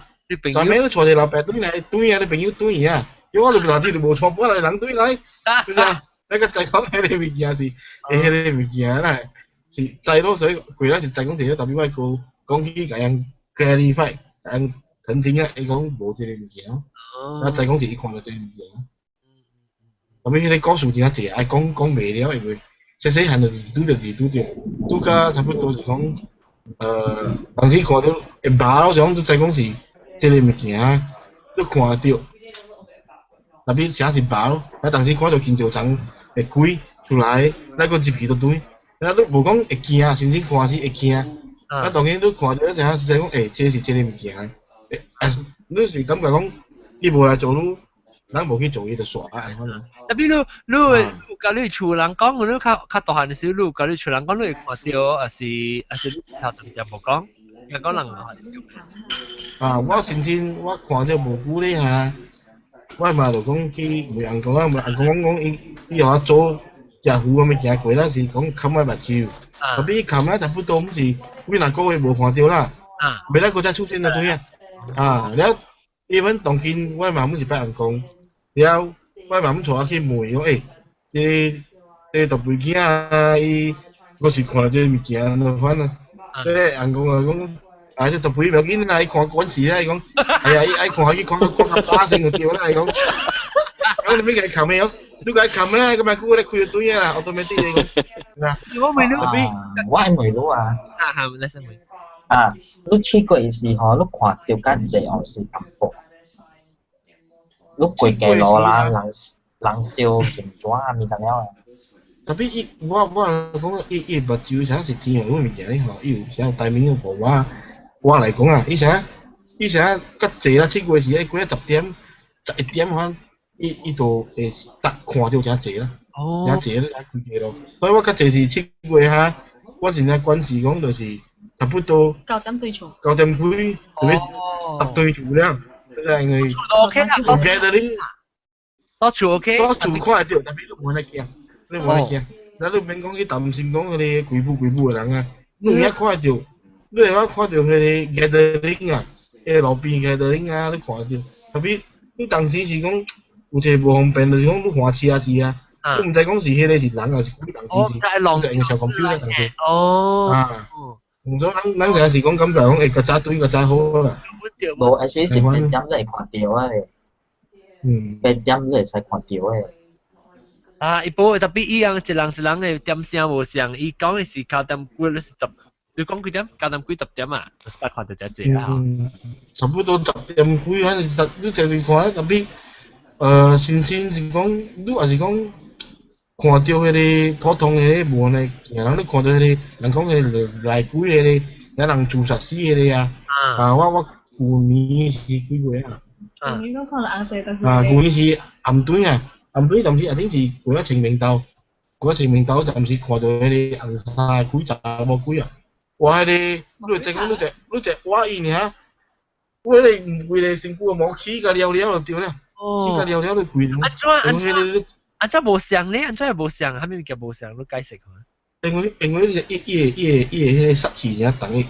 昨暝你坐隻老伯對來，對啊，你朋友對啊，因為我哋頭先就無錯，本來人對來，對啊，那個在講迄個物件是，迄個物件啦，是在咯，所以過來是在講條特別我個講起個人 clarify，個人澄清啊，伊講無這個物件，啊，在講就伊看到這個物件，後尾迄個故事真係濟，愛講袂了，因為細漢就是拄甲差不多是講，當時看到會麻咯，想在講是。這個物件你看到，特別啥是白咯，啊，當時看到真少層會鬼出來，那個入去就對，啊，你無講會驚，甚至看時會驚，啊，當然你看到啥是講，這是這個物件，你是感覺講伊無來做你，咱無去做伊就煞啊，可能。特別你甲你厝人講，你較大漢的時候，你甲你厝人講，你會看到，還是你頭前就無講，應該講人話。我前天我看到無久咧嚇，我嘛就講去問人講啊，問人講伊互我做隻魚咁物件過啦，是講冚我目睭，特別冚啊差不多唔是幾兩個月無看到啦，未來個再出現啦對啊，了伊阮當今我嘛唔是別人講，了我嘛唔帶我去問講這特別囝啊，伊嗰時看到這物件咯，反正人講啊講。即特別唔要緊啦！伊看嗰時咧，伊講係啊，伊愛看佢講打聲就掉啦！伊講，你咩嘅冚咩樣？你個冚咩？咁咪估咧開咗堆啊！automatic 你講，嗱，我未รู้啊！你先未你去過嘅時候，你看到間濟我是淡薄，你過嘅路啦，人笑健壯啊，咪得了啊！特別我講伊目睭啥是天然物件咧，吼，伊有啥大面嘅無我來講啊，以前較濟啦，七月時迄幾10點、11點可，伊就會看到真濟啦，真濟咧開幾咯。所以我較濟是7月哈，我現在關係講就是差不多9點幾，特別10對厝了，因為有 gathering，多厝 OK， 多厝看得到，特別你無來驚，咱你免講去擔心講嗰啲鬼步嘅人啊，你而家看得到。你會看到迄個 gathering 啊，迄路邊 gathering 啊，你看到，特別你當時是講有一個無方便，就是講你看車啊，你唔使講是迄個是人還是鬼人，是就用小 computer 當時。啊，唔咗咱成日是講感覺講個早對個早好啦。無，actually 是別點都會看到啊。別點都會使看到嘅。伊無特別一樣一人嘅點聲無相，伊講嘅是9點幾，你是10，你講幾點？9點幾10點啊，就實看到只隻啦。差不多10點幾，你就係看特別先是講，你還是講看到迄個普通迄個無呢，人你看到迄個人講迄個內鬼迄個，有人自殺死迄個啊，我舊年是幾月啊？舊年我看到紅色的。舊年是暗對啊。暗對當時一定是過咗清明鬥，暫時看到迄個紅衫鬼查某鬼啊！哇！迄個你就講你隻我伊爾，我你為你身軀冇起個了就對啦，起個了就跪了。安怎無相呢？安怎係無相？係咪叫無相？你解釋下。因為迄個殺氣真重，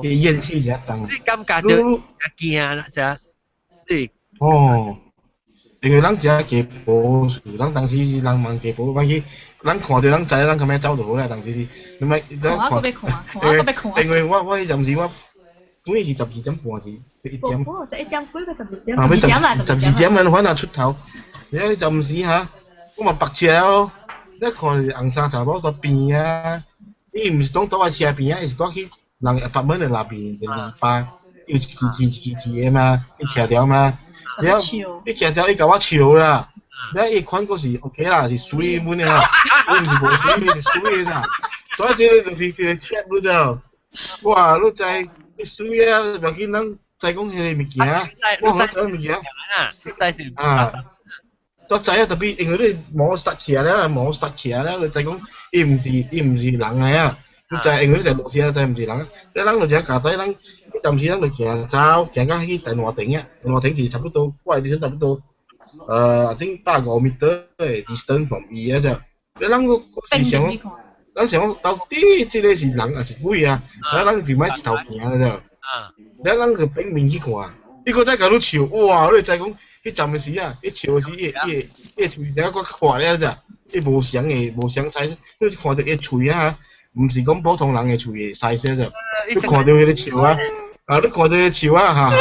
個怨氣真重。你感覺到驚啦，啫？你哦。因為咱只家寶樹，咱當時是人問家寶，反正咱看到咱知，咱咁樣走就好啦。當時是，你咪咱看，因為我迄陣時我，當時是12點半時，1點。哦，就1點幾個12點。12點啦，反正出頭。然後陣時嚇，我咪白車咯，一看紅衫查某在邊啊，伊唔是當倒喺車邊啊，伊是倒去人apartment嘅那邊嘅籬笆，有一支嘅嘛，伊徛條嘛。然後伊徛條伊甲我笑啦，然後伊款個是 OK 啦，是水本嘅啦，伊唔是無水，伊是水啦。所以這個就是個 check 你知，哇！你知你水啊，唔要緊，咱知講迄個物件，我好知物件。啊，我知啊，特別因為你冇實起來啦，冇實起來啦，你知講伊唔是人嚟啊，你知因為你就落車知唔是人，你咱落車架底咱。暫時咱就行走，行到去電話亭啊！電話亭是差不多，我係差不多，I think 150 meter 嘅 distance from 伊啊啫。你咱個是想講，咱想講到底即個是人還是鬼啊？然後咱就買一頭行啦啫。然後咱就拼命去看，伊個再甲你笑，哇！你知講，迄陣嘅時啊，伊笑嘅時，伊喙仔個看咧啫，伊無相使，你看到伊喙啊，唔是講普通人嘅喙嘅使些啫。你看到迄個笑啊！你看到佢笑啊嚇，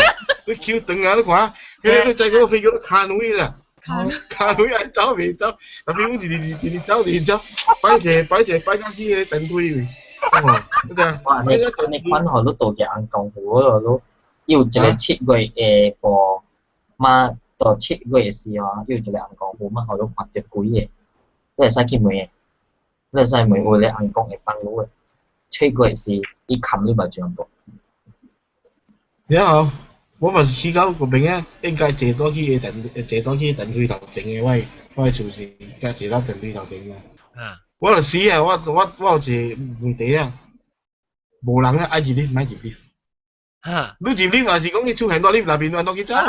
你翹長啊！你看，你知嗰個屁股都卡女啦，卡女係走未走，特別好似走，擺緊啲嘅等推嘅，哇！你看好你做嘅硬功夫嗰度，要一個7月嘅個嘛，到7月嘅時候，要一個硬功夫嘛，好你看到鬼嘅，你係使去問嘅，你係使問我哋硬功嘅幫路嘅，7月時伊冚你咪全部。然後我咪去到嗰邊啊，應該坐多去電梯頭前嘅，我就是而家坐到電梯頭前嘅。我就死啊！我有一個問題啊，無人咧愛入lift，買入lift。你入lift還是講你出現到 lift 那邊揾到去走？我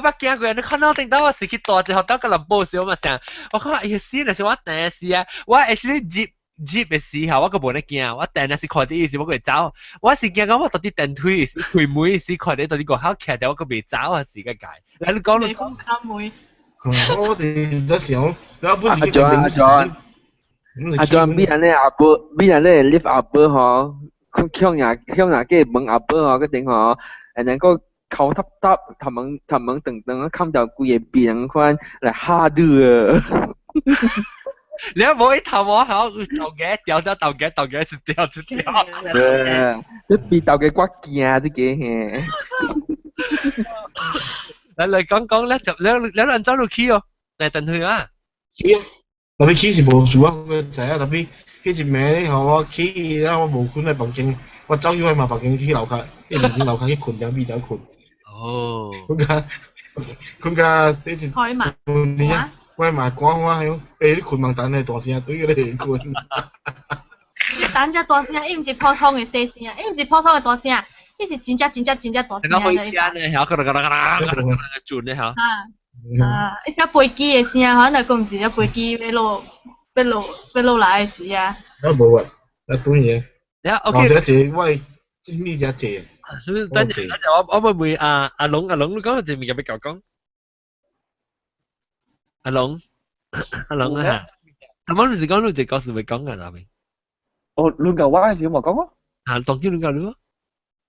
捌驚過，你看到頂到我是去大隻學到個林寶時，我咪想，我講哎呀死啦！是我第一時啊，我 actually jeep 嘅時候，我個無咧驚，我第一時看到伊時，我個走，我是驚講我到底電梯時開門時看到到底個口徛掉，我個未走啊時個解。你講你講開門。我哋在想，然後本阿 John 咪人咧lift 阿伯嗬，佢向人嘅問阿伯嗬，嗰陣嗬，人個口耷耷，頭毛等等，看到佢嘅邊款嚟嚇到啊！你又冇一頭毛好，頭嘅掉咗頭嘅就掉出掉。你變頭嘅骨驚啲嘅嘿。嚟講咧，就兩人走路去哦，嚟等佢啊。去啊，特別去是無事啊，我知啊，特別迄一暝咧，吼我去，然後我無困喺房間，我走去嘛房間去樓下，去樓下去困兩邊困。哦。困架你就開嘛？我嘛講我係，你困夢等你大聲對你困。等只大聲，伊唔是普通嘅細聲，伊唔是普通嘅大聲。呢是真正大聲嘅。你開始啊！你曉嗰度轉咧曉。一隻飛機嘅聲，可能佢唔是隻飛機飛落來嘅時啊。冇啊，一堆嘢。OK。或者借喂，即呢隻借。等陣我咪問阿龍，你講個字面有咩講？阿龍。阿龍啊，咁樣你是講你隻故事會講嘅係咪？哦，亂講話嘅時候咪講咯。啊，當然亂講咯。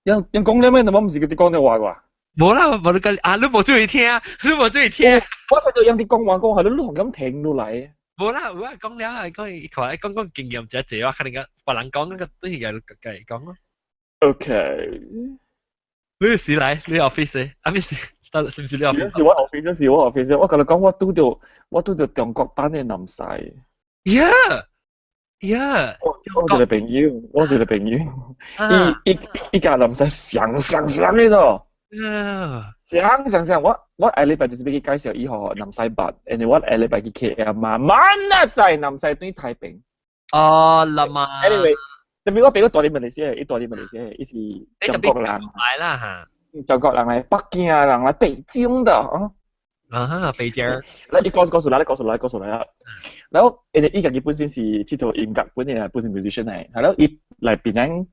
人講啲咩？我唔是佢哋講啲話啩。冇啦，冇你講啊，你冇中意聽，你冇中意聽。我睇到人哋講話講係你都咁聽到嚟。冇啦，我講了啊，講經驗就係話，可能個別人講嗰個都係有計講咯。OK。你時嚟，你 office 咧，啊唔是，得是唔是你 office？是我 office，是我 office。我同你講，我拄到中國版嘅南西。Yeah。我係你朋友，我係你朋友。依家南西上呢度。上，我下禮拜就是俾佢介紹以後南西八，然後我下禮拜去 KL 嘛，慢啊在南西對太平。哦，啦嘛。Anyway，特別我俾個大啲問題先，依大啲問題先，依是中國人。嚟啦嚇。中國人嚟，北京人嚟，北京的啊。北京。你告訴來啦。然後人哋依家佢本身是佚佗音樂本嘅，本身 musician 嚟，係咯，伊嚟邊樣？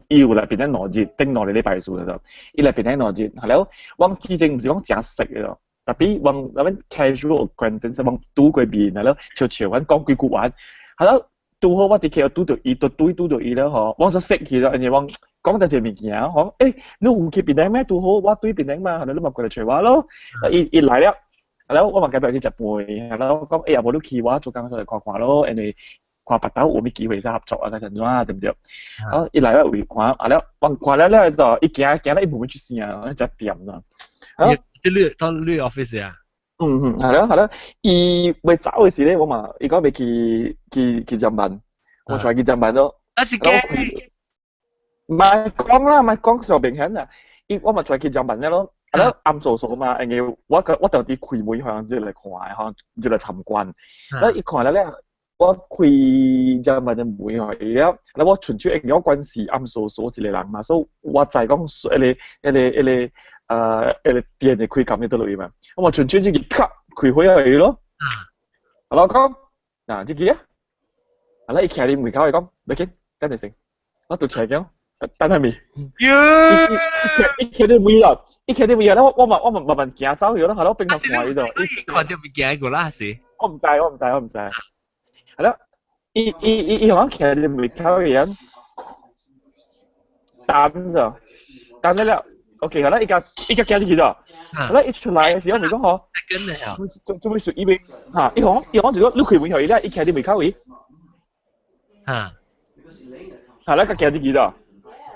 有嚟邊啲內節，頂落嚟啲bài數嗰度，伊嚟邊啲內節，係咯，往之前唔是講正式嘅咯，特別往嗰邊 casual acquaintance，往拄過面係咯，悄悄揾講幾句話，係咯，拄好我哋佢拄到伊，拄到伊啦嗬，往咗識佢咯，人哋往講到隻物件嗬，誒，你有去邊啲咩？拄好我對邊啲嘛，係咯，你咪過嚟隨話咯，伊嚟了，係咯，我咪介紹佢食飯，係咯，講誒有冇你去話做工作嚟看看咯，人哋。看不到有咩機會先合作啊？嗰陣啊，對唔對？啊，一來會看，啊了，看了咧就一行咧，一冇乜出聲啊，就掂啦。啊，到你 office 啊？係咯，伊未走嘅時咧，我嘛，伊講未去日本，我再去日本咯。啊，自己。唔係講上明顯啊！我咪再去日本咧咯。係咯，啱做嘛，然後我到啲開門向之嚟看，向之嚟參觀。แล้วอีกคนแล้วเนี่ยว่าคุยจะมาจะมวยหน่อยแล้วว่าชุนชื่อเองก็關係啱數之類人嘛，所以我就係講啲人開咁嘅道理嘛，我話ชุนชื่อ自己咔開開去咯，我講嗱自己啊，แล้วอีกแค่啲มวยเขา係講ไม่คิด等陣先，我讀齊嘅，等下未？อีกแค่啲มวย啊！一開啲嘢咧，我慢慢行走咗啦，係咯，並冇看呢度。看到未行過啦，是？我唔知。係咯，伊可能企喺未溝嘅人，等咗 OK 係啦，依家企喺幾多？係啦，一出嚟嘅時候咪講嗬，仲未屬於未嚇，伊講住你佢會去咧，伊企喺未溝嘅。嚇，係啦，佢企喺幾多？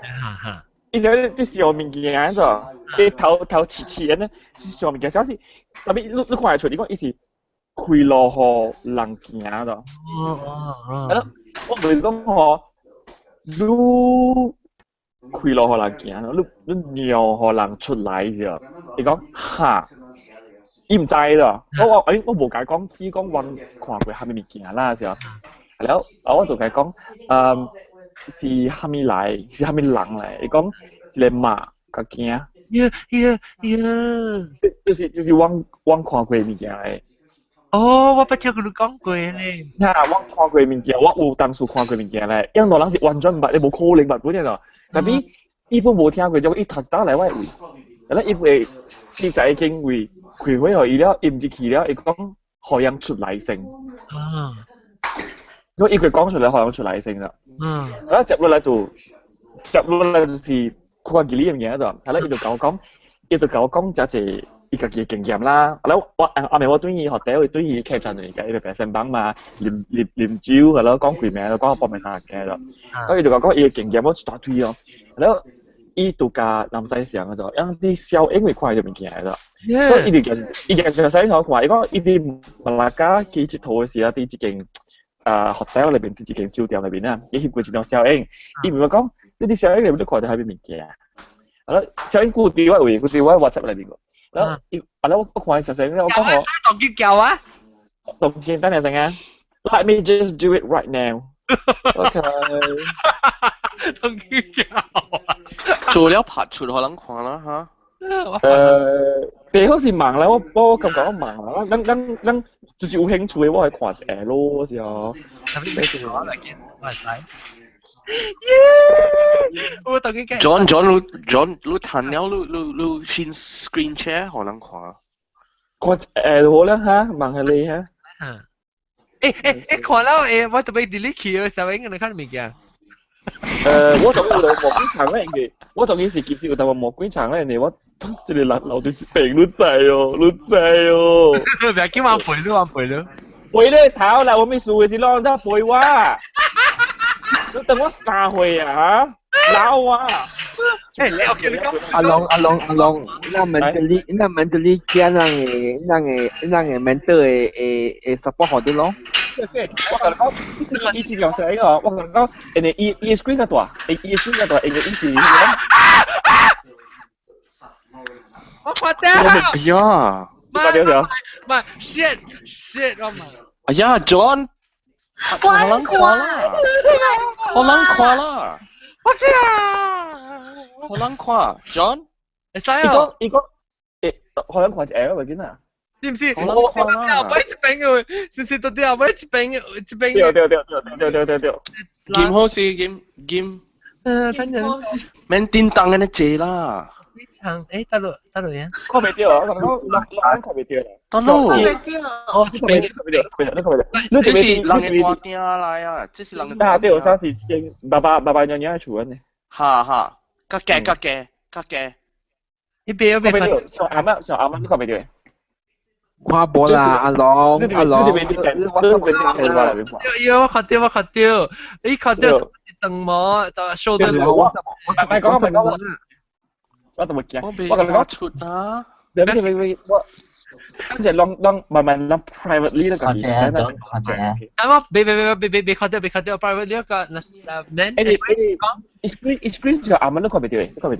嚇。以前啲小物件咋，啲頭切咧，小物件小事，特別你看出嚟講，伊是開路河人行咋。係咯，我唔係講嗬，你開路河人行，你讓河人出嚟咋？你講嚇，伊唔知啦。我冇解講，只講揾看過下面物件啦，是啊。係咯，我就係講是蝦米嚟？是蝦米人嚟？你講是嚟馬個驚？就是我看過物件嚟。哦，我不聽佢講過咧。呀，我看過物件，我有當時看過物件嚟。因為人是完全唔，你冇可能物本嘅咯。特別伊本冇聽過，就伊頭打嚟我位，然後伊會伊就已經會開會去了，伊唔知去了，伊講海洋出嚟性。啊。因為伊佢講出嚟海洋出嚟性啦。然後接落嚟就是看幾呢樣嘢度，係啦，伊就教我講就係伊家己經驗啦。然後我對伊學弟對伊劇場嚟嘅，伊就平身幫嘛，啉酒係咯，講佢名，講我幫咪生嘅咯。咁伊就講伊嘅經驗我一大堆咯。然後伊度假南西上嘅就，因啲小英會看到物件嚟咯。所以伊就使我看，伊講伊啲馬來加幾隻套嘅時候，啲之間。學校裏邊啲酒店裏邊咧，伊翕過一張小影，伊唔係講呢啲小影你都看到喺邊物件，係咯，小影固定我WhatsApp 裏邊個，然後我看小影咧，我講我當叫教啊，當見等陣先啊 ，Let me just do it right now，OK， 當叫教，做了拍出可能看啦嚇。第好是盲啦，我咁講盲啦，咱就是有興趣嘅，我去看一下咯，是哦。我當佢 John，你彈了，你先 screen share 可能看。我好啦嚇，問下你嚇。看了我特別 delete 佢嘅時候，應該看物件。我同佢就蘑菇場咧嘅，我同佢是接住但係蘑菇場咧，你我即係留住病都滯哦，都滯哦。唔係叫玩背咯，玩背咯。背咧頭啦，我未數嘅是攞得背哇。你等我3歲啊嚇，老啊！阿龍，那 mentally 驚人嘅 mental 嘅 support 好啲咯。我同你講，以前用寫個，我同你講，人哋E screen 嗰度啊，E screen 嗰度，人哋以前。我發掉。哎呀！唔係 shit，我唔。哎呀 ，John， 好難跨啦，好難跨啦。OK 啊，好難跨 ，John。你使啊？依個好難跨隻 L 咪見啊？知唔知？好難跨啦。我一邊嘅，先到啲啊，我一邊嘅。掉。game 好事 game。反正。免電燈嘅你借啦。長得咯呀？跨未掉啊！我攞跨未掉啦。得咯。哦，這邊。這是人嘅大鼎來啊！這是人嘅大鼎。對，嗰時經爸爸娘娘喺厝緊呢。哈，格嘅。一邊。上啱啱呢個未掉。跨波啦，阿龍。我看掉，你看掉燈膜就 show 得我。唔係講。我同佢講，我同你講出啊！你我跟住讓慢慢讓 privately 那個。看者。啊，別看掉 privately 那個那 man。screen 就啱啱都看唔到嘅，特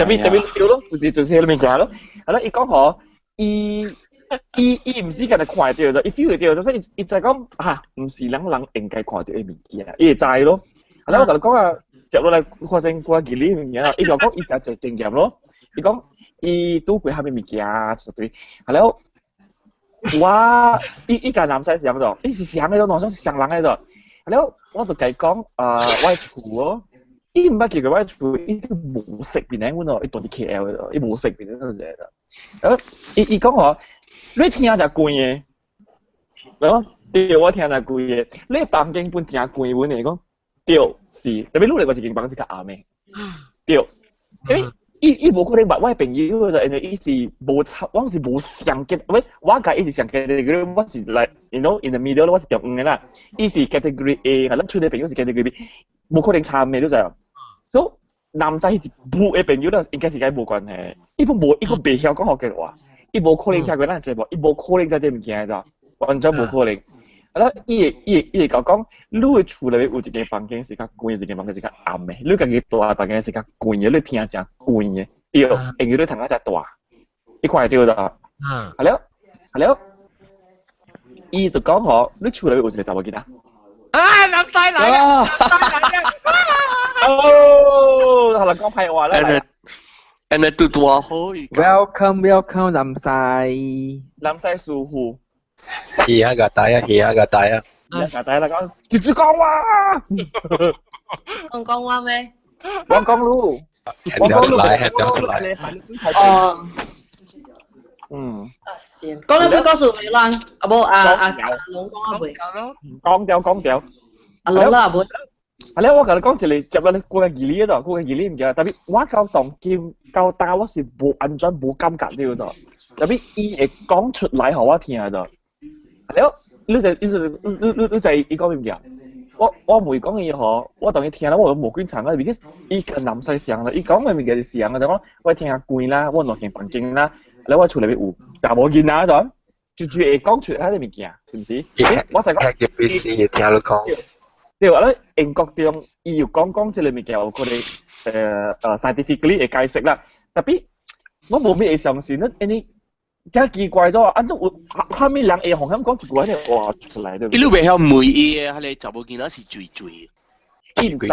別掉咯，就是裏面講咯。係咯，伊講可伊唔知佢哋看掉咗，伊 feel 掉咗，所以伊就講嚇，唔是人應該看到嘅物件，伊會知咯。係咯，我同你講啊。接落嚟發生過幾年嘢啦，伊就講伊家就經驗咯，伊講伊都會下面物件絕對，係咯，我伊家男仔想咗，伊是想喺度，男生是想人喺度，係咯，我就計講我係厝咯，伊唔係叫佢我係厝，伊都冇食邊樣喎，伊到啲 KL 喺度，伊冇食邊樣嘢啦，咁伊講我，你聽就貴嘅，係對我聽就貴嘅，你房間本正貴喎嚟講。對，是，特別攞嚟個一間房是較啱嘅。對，因為伊無可能話我係朋友就，因為伊是無插，我是無上嘅，喂，我家伊是上嘅，我是嚟 ，you know in the middle，我是中嘅啦。伊是 category A，係咱出嚟朋友是 category B， 無可能差嘅都就。所以男仔是無嘅朋友咧，應該是解無關係。伊個袂曉講學嘅話，伊無可能聽過咱節目，伊無可能做這物件咋，完全無可能。啦，伊會講，你嘅厝裏面有一間房間是較貴，一間房間是較暗嘅。你家己大房間是較貴嘅，你聽真貴嘅。對，因為你堂仔大，你看會到啦。係咯，伊就講好，你厝裏面有一個查某囡仔。啊，男仔嚟啊！哦，係啦，講屁話啦。and 對多好。Welcome 男仔舒服。Hia gà tay á. Gà tay là con chỉ con quá. Con qua về. Con luôn. Hẹn nhau lại. Con nói có sự việc lan. À bố Long con về. Con掉. À Long là bố. 係咧，我同你講一個接落嚟過嘅義理嗰度，過嘅義理唔記得，特別我夠當劍夠大，我是冇安全冇感覺呢度，特別伊會講出來給我聽度。係咯，你就伊講咩嘢？我唔會講嘅嘢嗬，我同佢聽啦，我冇觀察啦，因為伊個男仔上啦，伊講嘅物件是上嘅，就講我聽下攰啦，我落件房間啦，你我厝裏邊有，但冇見啦就，就會講出嚟啲物件，是唔是？我就講。聽你講。對話咧，英國中伊要講即係物件，佢哋scientifically 嘅解釋啦。特別我冇咩相信咧，呢真奇怪咗，按照後面人會同佢講一句話咧，哇出嚟對。伊你袂曉每嘢，佢哋就冇見到是最。伊唔知，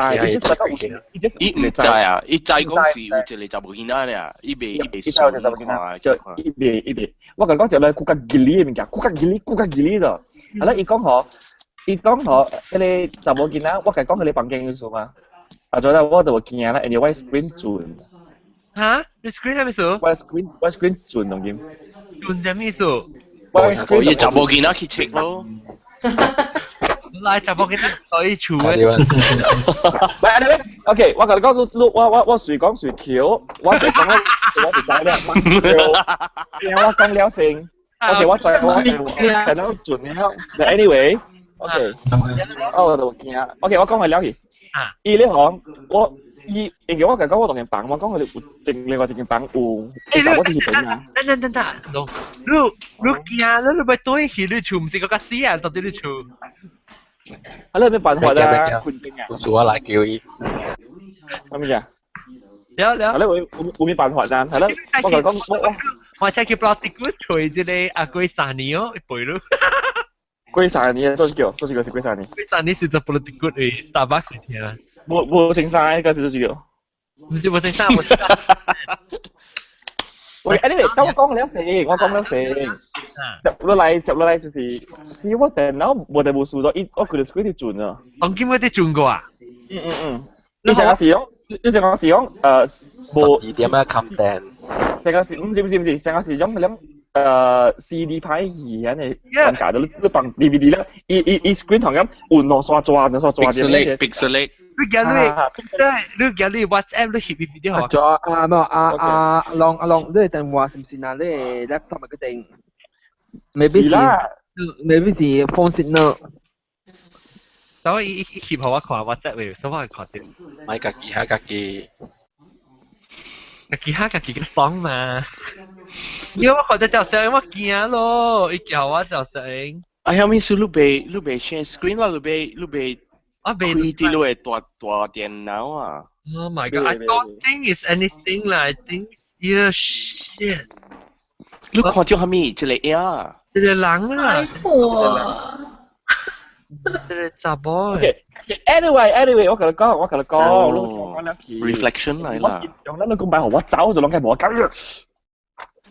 伊唔知啊！伊知講是有一個就冇見到咧，伊袂想看。伊袂，我講就係顧家吉利嘅物件，顧家吉利咗。係啦，伊講好。伊講好，佢哋就冇見啦。我係講佢哋房間嘅數嘛。啊，再嚟我就見啦，因為我 screen 轉。嚇？你 screen 係咩數？我 screen 轉同見。轉什麼數？我要查某囡仔去 check 咯。來查某囡仔可以處嘅。喂 ，OK， 我同你講，我誰講誰橋，我就講我哋仔咧，我講了先。OK， 我睇到準了。Anyway，OK， 我就驚。OK， 我講係了去。伊咧講我。因為我講我同人綁，我講佢哋另外一間綁有，我哋去邊啊？等，你驚你咪對起你處唔是嗰個死啊？到底你處？啊，你有咩辦法啊？困境啊？我數我來叫伊。乜嘢啊？了。有咩辦法啊？係咯，我就講我先去 plastic 除之類啊，貴3年哦，背咯。貴3年，都是叫是貴3年。貴3年是做 plastic 嘅 Starbucks 嘅啦。冇成晒，嗰時都叫。唔是冇成晒，喂 ，anyway， 等我講了先，我講了先。接落嚟就是，是我電腦冇數咗，我佢哋 screen 啲轉啊。我見我啲轉過啊。你成個時講，冇12點啊冚電。成個時唔是，成個時講佢CD 牌而家你咁解到你bằng DVD 咧，一 screen 同咁換落刷抓嘅。pixelate。你叫你 WhatsApp 你翕video 啊？咗阿龍，你電話是唔是嗱？你 laptop 咪決定？maybe 是 phone signal。所以一翕好我看 WhatsApp 嘅，所以我看到。咪家己嚇家己。家己嘅爽嘛。因為我覺得就成我驚咯，一叫我就成。哎呀，咪數你未 share screen 啦，你未開啲你會大電腦啊 ？Oh my god! I don't think it's anything lah. I think yeah shit. 你看到係咪？一個呀？一個人啊！一個雜波。Anyway， 我同你講，reflection 嚟啦。用得你咁擺學，我走就兩間冇搞。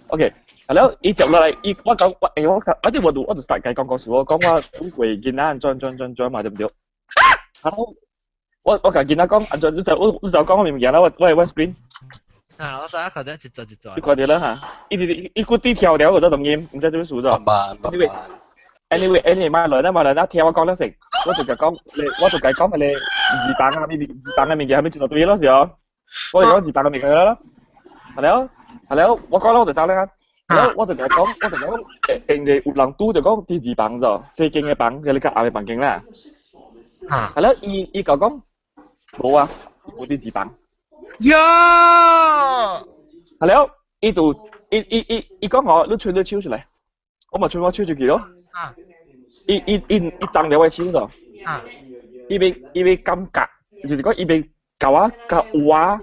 OK， 係咯，伊接落嚟，我啲我就大概講數，我講我會見啊，轉嘛，對唔對？好，我講見啊，講轉你就講我明嘅啦，我 screen。我大家覺得一做。你覺得啦嚇，伊個啲條條嗰種動音，唔知點數咗。Anyway， 買來啦，聽我講得成，我就講係你二版啊，二版嘅物件係咪轉到對咯？時候，我哋講二版嘅物件啦。係咯，我講啦，我就走啦。我就講，人哋有人拄就講第二版咗，四間嘅版就你個後嘅版勁啦。係咯，伊講冇啊，冇第二版。呀！係咯，伊講我，你吹你超出嚟，我咪吹我超出佢咯。伊爭兩位超咗。伊被感覺，就是講伊被搞啊搞哇。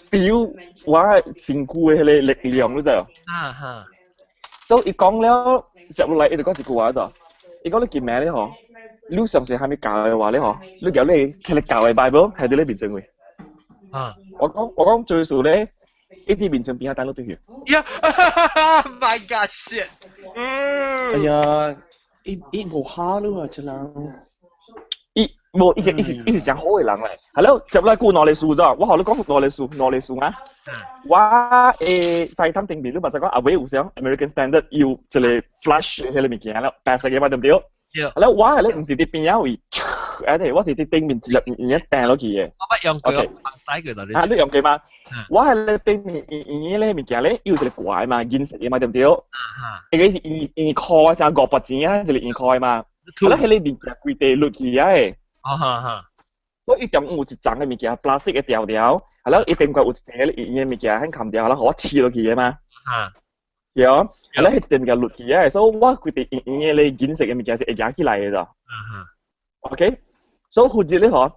feel 我身軀嘅力量咯就，所以伊講了接落嚟，伊就講一句話就，伊講你見咩咧嗬？你上次係咪教嘅話咧嗬？你叫你其實教嘅 Bible 係對你面證嘅。我講最數咧，呢啲面證邊下單都對佢。My God shit！ 哎呀，伊無下咯啊，真係。冇，伊是講好嘅人嚟，係咯，接落嚟顧內力數咗，我學你講內力數啊，我細湯定面都咪就講阿偉有想 American Standard 要一個 flash 喺裏面見啦，白色嘅嘛對唔對？係咯，我係咧唔是啲邊有位，我是啲頂面直入面一掟落去嘅。我不用佢，洗佢就你用佢嘛？我係咧頂面咧面見咧要一個怪嘛，現實嘅嘛對唔對？嗰是現開成500錢啊，一個現開嘛，係咯喺裏面貴地落去嘅。所以一定有一張嘅物件 ，plastic 嘅條條，係咯，一定有一條嘅物件喺冚條，係咯，我黐落去嘅嘛。係啊，係咯，係一定物件落去嘅，所以我決定嘅咧現實嘅物件是會夾起來嘅咋。OK， 所以或者咧嗬，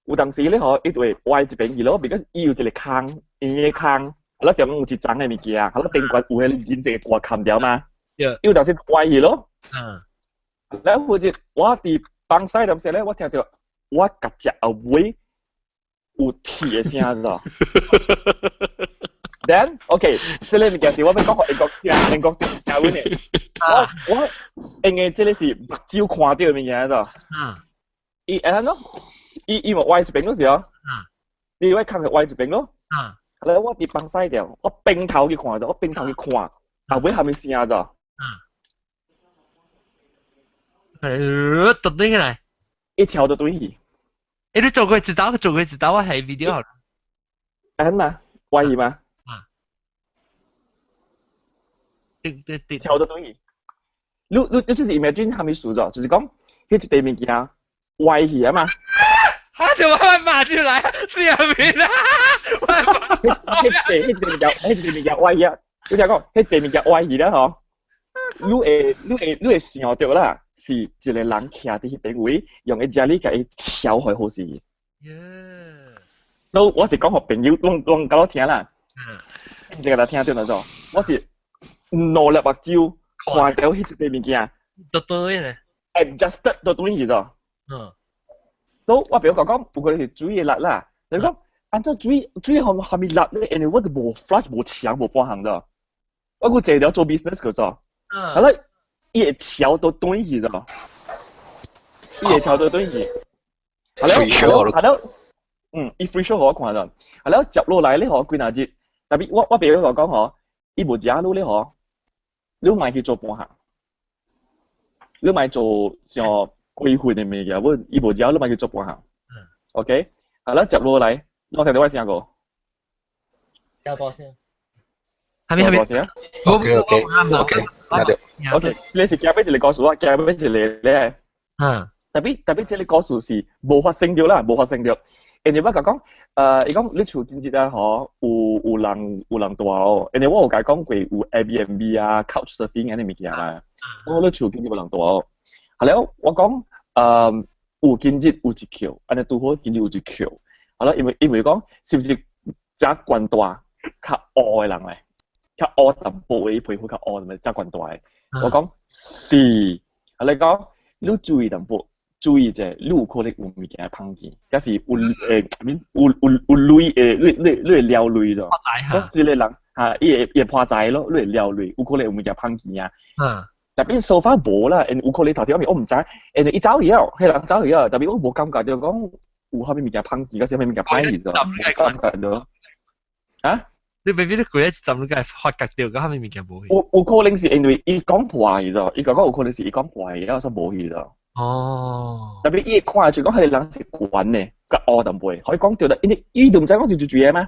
有當時咧嗬，一會歪一邊去咯，because 伊有一個坑，嘅坑，係咯，點有一張嘅物件，係咯，定個有嘅現實嘅掛冚條嘛。有當時歪去咯。然後或者我哋幫曬咁時咧，我聽到我夾隻後尾有鐵嘅聲咗。Then OK， 即係呢件事我咪講學英國教會呢。我因為即係是目睭看到嘅物件咗。伊咯，伊咪歪一邊嗰時候，伊歪坑係歪一邊咯。係啦，我哋幫曬掉，我並頭去看咗，我並頭去看。後尾係咪試下咗？突啲起嚟，一條都對起。你做過一道，我係 video 啱嘛？懷疑嘛？對，條都對起。你就是 imagine 係咪數咗？就是講，佢一地物件懷疑啊嘛。嚇！條媽媽罵住嚟，試入面啊！迄地物件懷疑啊！你聽講，迄地物件懷疑啦嗬。你會想到啦，是一個人徛喺迄邊位，用一隻呢個敲開好事。所以我是講給朋友講給我聽啦。你個他聽到咗，我是努力目睭看到迄個物件。對咧。adjusted 到對去咗。所以我比如講，有個是注意力啦。你講按照注意係咪力咧？因為我哋冇 flash 冇搶冇半行咗。我個借咗做 business 嘅咗。係啦，伊會跳到對去咗。伊會跳到對去。係咯。伊 free show 我看咗。係咯，接落來咧，我幾廿節。特別我比如講嗬，伊無食路咧嗬，你咪去做半行。你咪做像規劃嘅物件，我伊無食，你咪去做半行。OK， 係啦，接落來，我聽到我聲個。有多先。係咪？OK，你是加俾一個故事啊，加俾一個咧。特別即個故事是無發生咗啦，無發生咗。人哋我講，伊講你厝經濟啊，嗬，有人大哦。人哋我有甲講過有 Airbnb 啊、Couchsurfing 安尼物件啦。我你厝經濟有人大哦。係咯，我講有經濟有一橋，安尼拄好經濟有一橋。係咯，因為講是唔是只慣大較惡嘅人咧？較惡淡薄嘅皮膚較惡，咪只慣大嘅。我講是，係你講你注意淡薄。注意者，你有可能有物件碰見，假是有有累你會撩累咗。講一個人嚇，伊會破財咯，你會撩累，有可能有物件碰見啊。特別收翻無啦，有可能頭條我唔知，伊走去啊，迄人走去啊，特別我無感覺就講有後面物件碰見，假是後面物件碰見咗，冇感覺到。啊？你未必你過一陣你梗係發覺到，咁後面物件冇去。有可能是因為伊講破去咗，伊講有可能是伊講破去，然後所無去咗。特別伊看住講佢哋人是滾嘅，個惡淡薄，可以講到啦。伊都唔知講是做嘢咩？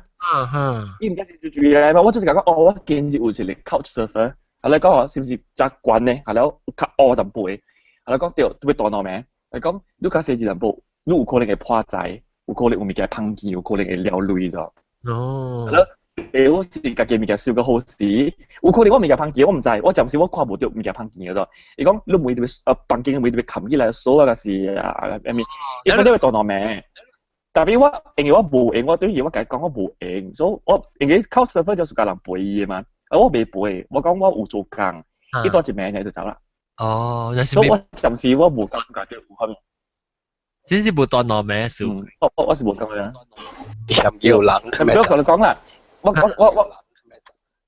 伊唔知是做嘢咩？我就是講我見住有一個 Couchsurfer， 係啦講是唔是隻滾嘅？係啦，較惡淡薄，係啦講到特別大腦名，係講你較細緻淡薄，你有可能會破財，有可能有物件碰見，有可能會撩累咗。係啦。我是家己物件燒個好事，有可能我物件碰見，我唔知，我暫時我看無到物件碰見嘅啫。伊講你每特別房間每特別冚起來鎖啊，個是伊講你會大腦名，特別我因為我無用，我對於我家講我無用，所以我因為 Couchsurfer 就是家人陪伊嘅嘛，我未陪，我講我有做工，伊多一名就走啦。所以我暫時我無感覺到有可能。真是無大腦名數。我是無感覺。想要人。咁我同你講啦。我同你講，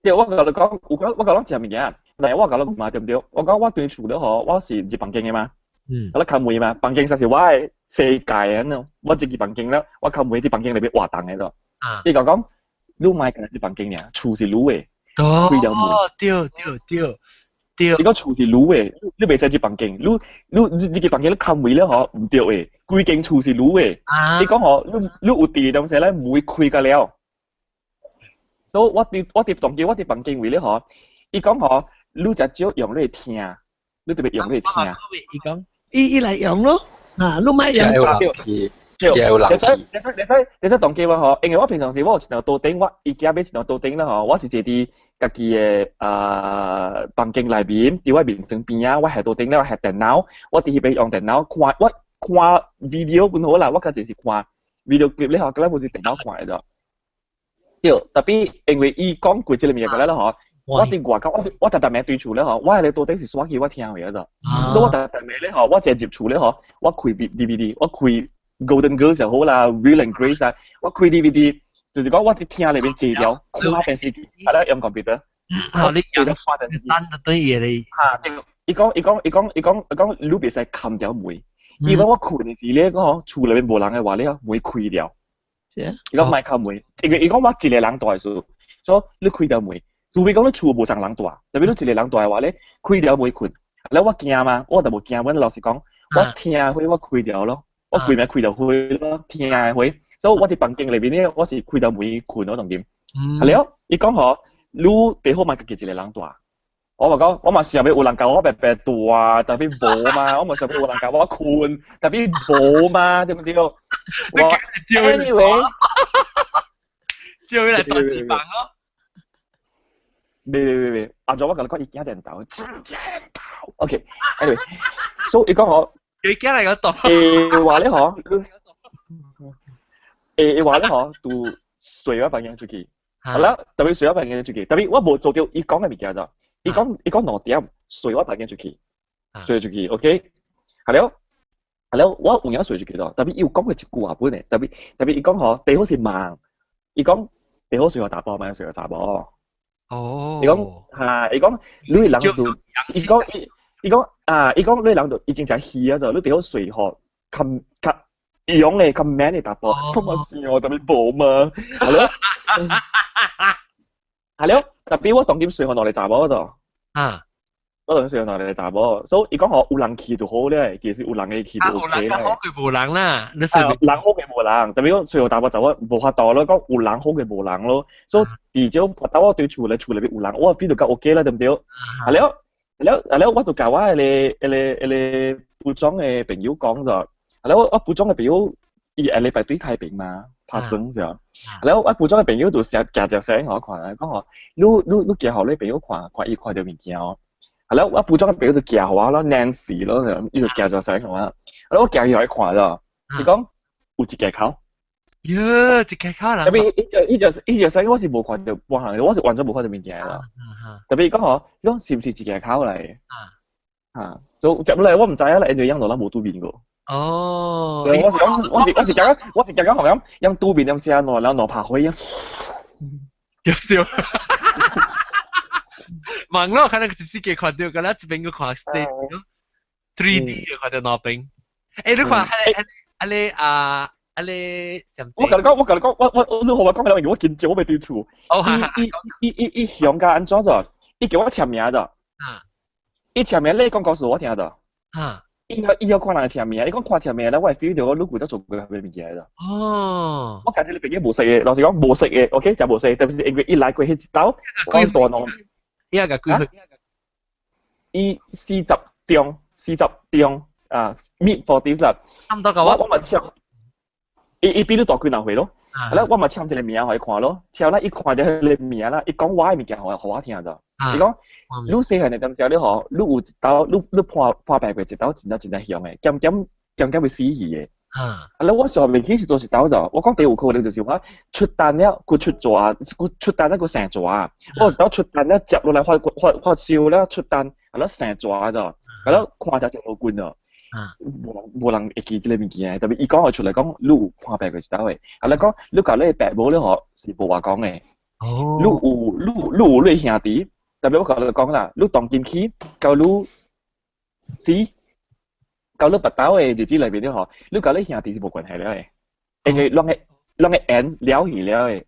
我講一物件，例如我講你嘛對唔對？我講我對厝咧嗬，我是入房間嘅嘛，我咧靠門嘛，房間實是我嘅世界啊喏，我自己房間咧，我靠門啲房間裏邊活動嘅度。你講你買緊啲房間嘅，厝是你嘅，開條門。對。你講厝是你嘅，你未使入房間，你自己房間你靠門咧嗬唔對嘅，規間厝是你嘅。你講嗬，你有啲東西咧唔會開㗎了。所以我哋房間位咧嗬，伊講嗬，你就少用你聽，你特別用你聽。伊講，伊嚟用咯，你買用。你使當機話嗬，因為我平常時我有一條桌頂，我伊家買一條桌頂啦嗬，我是坐啲家己嘅房間內邊，喺我面上邊啊，我係桌頂咧，我係電腦，我哋去用電腦看，我看 video 本好啦，我家就是看 video clip 咧嗬，咁咧冇是電腦看嘅。特別因為伊講過即個物件咧嗬，我啲外國我特名對厝咧嗬，我係你到底是耍起我聽嘅啫，所以我特名咧嗬，我淨係接觸咧嗬，我開 DVD， 我開 Golden Girls 又好啦 ，Will and Grace 啊，我開 DVD， 就是講我啲聽裏邊資料，看電視機，係啦，用 computer。你講單就對嘢你。伊講，你別使冚掉門，因為我開電視咧講，厝裏邊無人嘅話咧，門開掉。伊講賣靠門，因為伊講我一個人大數，所以你開條門，除非講你厝無上人大，特別你一個人大嘅話咧，開了袂困。แล้ว我驚嘛，我就冇驚。阮老實講，我聽會我開掉咯，我開咪開掉會咯，聽會。所以我哋房間裏邊咧，我是開到袂困嗰種點。係了，伊講嗬，你最好買自己一個人大。我咪講，我咪想要有人教我白白大，特別冇嘛，我咪想要有人教我困，特別冇嘛，對唔對？Anyway， 叫佢嚟當紙板咯。未，阿咗我講你講一件頭，真頭。OK，anyway， 所以講我，佢驚嚟個度。話咧嗬，話咧嗬，都隨我朋友出去，係啦，特別隨我朋友出去，特別我冇做到伊講嘅物件咋，伊講2點，隨我朋友出去，隨出去 ，OK， 係了，我有影隨出去咯，特別要講佢一句話本嚟，特別伊講嗬，第好是盲，伊講第好隨我打波，咪隨我打波。哦，伊講嚇，伊講你人度，伊講你人度已經就戲啊，就你哋好隨學，咁用嘅咁 man 嚟打波，咁咪算我特別冇嘛，係咯，特別我當點隨學落嚟打波嗰度，我當點隨學落嚟打波，所以伊講我有人氣就好咧，其實有人嘅氣就 OK 咧。好嘅無人啦，你人好嘅無人，特別講隨學打波就我無法度咯，講有人好嘅無人咯，所以至少拍到我對厝裏邊有人，我 feel 到夠 OK 啦，對唔對？係咯，我就教我你部長嘅朋友講咗，係咯，我部長嘅朋友伊禮拜對太平嘛，拍算就，係咯，我部長嘅朋友就成日夾隻聲我看，講我你夾好你朋友看伊看到物件哦，係咯，我部長嘅朋友就夾我咯 ，Nancy 咯，伊就夾隻聲我，係咯，我夾伊來看咗，伊講有一隻口。喲，一隻口啦！特別伊隻聲我是無看到半行，我是完全無看到物件啦。特別講是唔是一隻口嚟？就接落嚟我唔知啊，因為樣度啦冇對面個。哦。我是講學樣對面咁寫喏，然後喏拍開啊。有笑。盲咯，可能只是嘅看到個啦，一邊個看 stage 咯 ，3D 嘅看到那邊。誒，你看你我同你講，你同我講嘅，我見照我未對錯。伊向家安怎咗？伊叫我簽名咗。伊簽名你講告訴我聽咗。伊要看人簽名，伊講看簽名咧，我係 feel 到我 logo 都做過係咩物件咗。哦。我簡直你朋友無識嘅，老實講無識嘅 ，OK 就無識，特別是因為伊來過迄一道，我大腦。伊個幾歲？伊40中啊 ，mid 40啦。差唔多㗎。我咪簽。伊比你大幾兩歲咯，係啦，我咪簽一個名互伊看咯，之後咧，伊看咗佢個名啦，伊講我嘅物件互我聽咗，伊講你細漢嘅當時你嗬，你有一道你破敗過一道真係香嘅，點會死去嘅，係啦，我上面其實做一道就，我講第有可能就是話出單了，佢出咗啊，佢出單了佢成咗啊，我一道出單了接落嚟發燒了出單，係啦成咗啊就，係啦看就隻老官咗。無人會記呢物件，特別伊講我出嚟講，你有看白佢一道嘅，啊你講你講你白冇你學是無話講嘅，你有你兄弟，特別我講你講啦，你當劍氣，教你死，教你白刀嘅日子裏邊啲學，你講你兄弟是無關係了嘅，因為啷個end了去了嘅，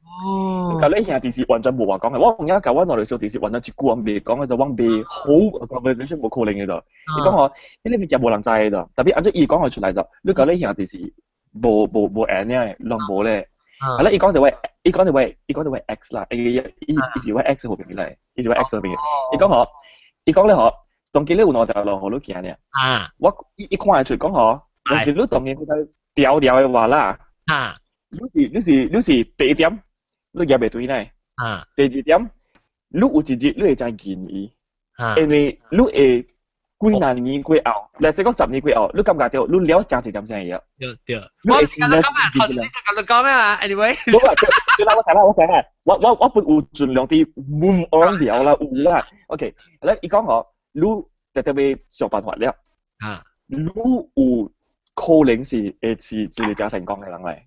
教你兄弟是完全無話講嘅，我而家教我內裏小弟是完全一句話未講嘅，就講未好，conversation 冇可能嘅就。你講我呢啲物件無人知嘅就，特別按照伊講佢出嚟就，你講你兄弟是無 end 咧，攏無咧。係啦，伊講就為 X 啦，伊是為 X 後邊嚟，伊是為 X 後邊。伊講咧嗬，當見你有兩條路好你行咧。我伊看出講嗬，有時你當見佢哋調嘅話啦。你是第一點，你入未對咧。第二點，你有一日你會真見伊，因為你會幾廿年過後，或者講10年過後，你感覺到你了解一點先嘢。對。我講咩啊 ？Anyway。我睇啦，我本有盡量啲 move on 了啦，有啦。OK，咧伊講我，你特別想辦法了。你有可能是自己家成功嘅人嚟。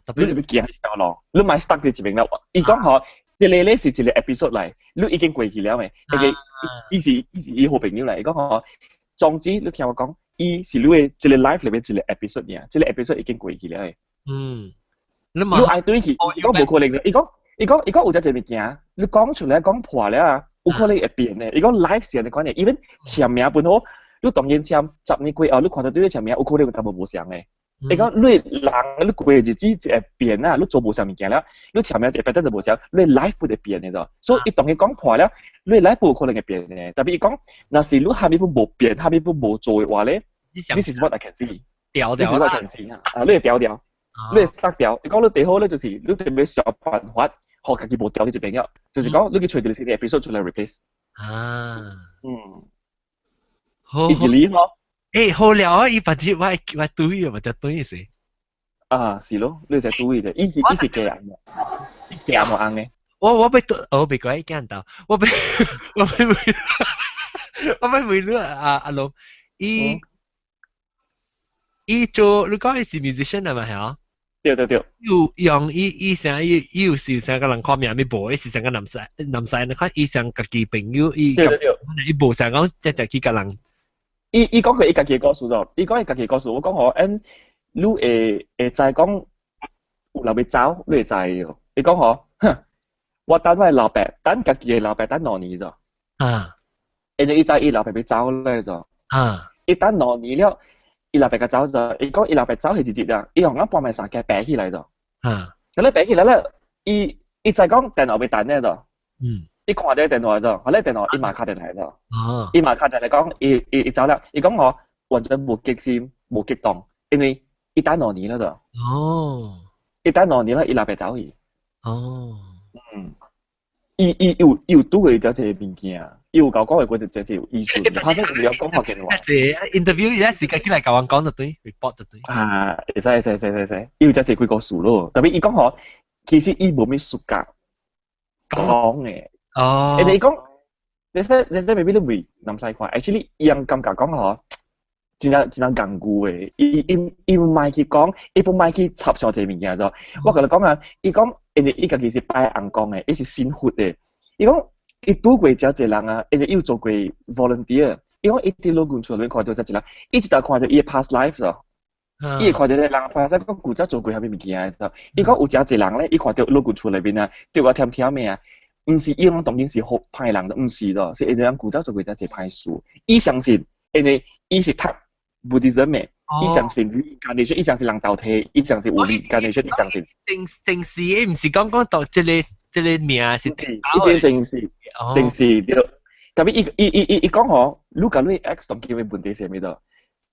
特別你要驚係咯，你咪 stuck 喺前面啦。伊講我，即係咧是一個 episode 嚟，你已經過去了未？因為伊好朋友嚟，講我，總之你聽我講，伊是你嘅一個 life 裏邊一個 episode 嘅，即係 episode 已經過去了嘅。你愛對佢，伊講冇可能嘅，伊講有隻物件，你講出嚟講破咧啊，有可能會變嘅。如果 live 時你講嘅，even 簽名本好，你當然簽10年過後，你看到對你簽名，有可能會淡薄無相嘅。你講你人，你過日子就會變啊，你做無相物件啦，你簽名就變得就無相，你 live 會變嘅咯。所以伊當然講破咧，你 live 有可能會變嘅。特別伊講，若是你下面無變，下面無做嘅話咧 ，this is what I can see。掉掉啦，啊，你係掉掉，你係塞掉。你講你最好咧，就是你特別想辦法。學自己冇掉呢隻病藥，就是講你嘅隨住你先啲 episode 出嚟 replace。好。easily 咯。好了啊！伊把隻我對啊，或者對死。是咯，你就對嘅，easy 嘅人嘅，嘅冇啱嘅。我被講驚到，我被問你阿龍，伊做你講伊是 musician 係咪啊？對。用伊成伊是成個人看命咪無，伊是成個男仔，你看伊成家己朋友，伊無成講即係佢個人。伊講佢伊家己故事咗，伊講伊家己故事，我講我你會知講有人要走，你會知嘅。伊講我，我等我老爸，等家己嘅老爸等2年咗。因為伊知伊老爸要走咧咗。伊等2年了。伊老爸個走咗，伊講伊老爸走係直接啦，伊用啱搬埋三架擺起來咗。咁咧擺起來咧，伊就講電腦被彈咧咗。伊看到電腦咗，後來電腦伊馬卡電嚟咗。伊馬卡就嚟講，伊走啦，伊講我完全冇激心，冇激動，因為伊等2年啦咗。伊等2年啦，伊老爸走去。伊有拄過咗隻物件。要講嘅嗰隻就藝術，拍出你有講學嘅話。interview 有時間起來教我講就對 ，report 就對。使，要就係佢個數咯。特別伊講嗬，其實伊冇咩術格講嘅。你講，你未必都會諗曬啩。actually 伊樣感覺講嗬，真係堅固嘅。伊唔係去講，伊唔係去插上隻物件咗。我同你講啊，伊講，伊個其實擺硬講嘅，伊是鮮活嘅。伊講。伊拄過遮濟人啊，因為伊做過 volunteer， 伊講伊啲老公出來看到遮濟人，伊直頭看到伊嘅 past life 咗，伊看到啲人 past life 講古早做過蝦米物件咗，伊講有遮濟人咧，伊看到老公出來邊啊，對我甜咩啊，唔是伊講當然是好歹人，唔是咯，是因為人古早做過遮濟歹事，伊相信，因為伊是讀 Buddhism 嘅，伊相信 reincarnation， 伊相信人投胎，伊相信有 reincarnation， 伊相信。正事，伊唔是講到即個名是正事對。特別伊講我，如果你 X 同佢嘅問題係咩咗？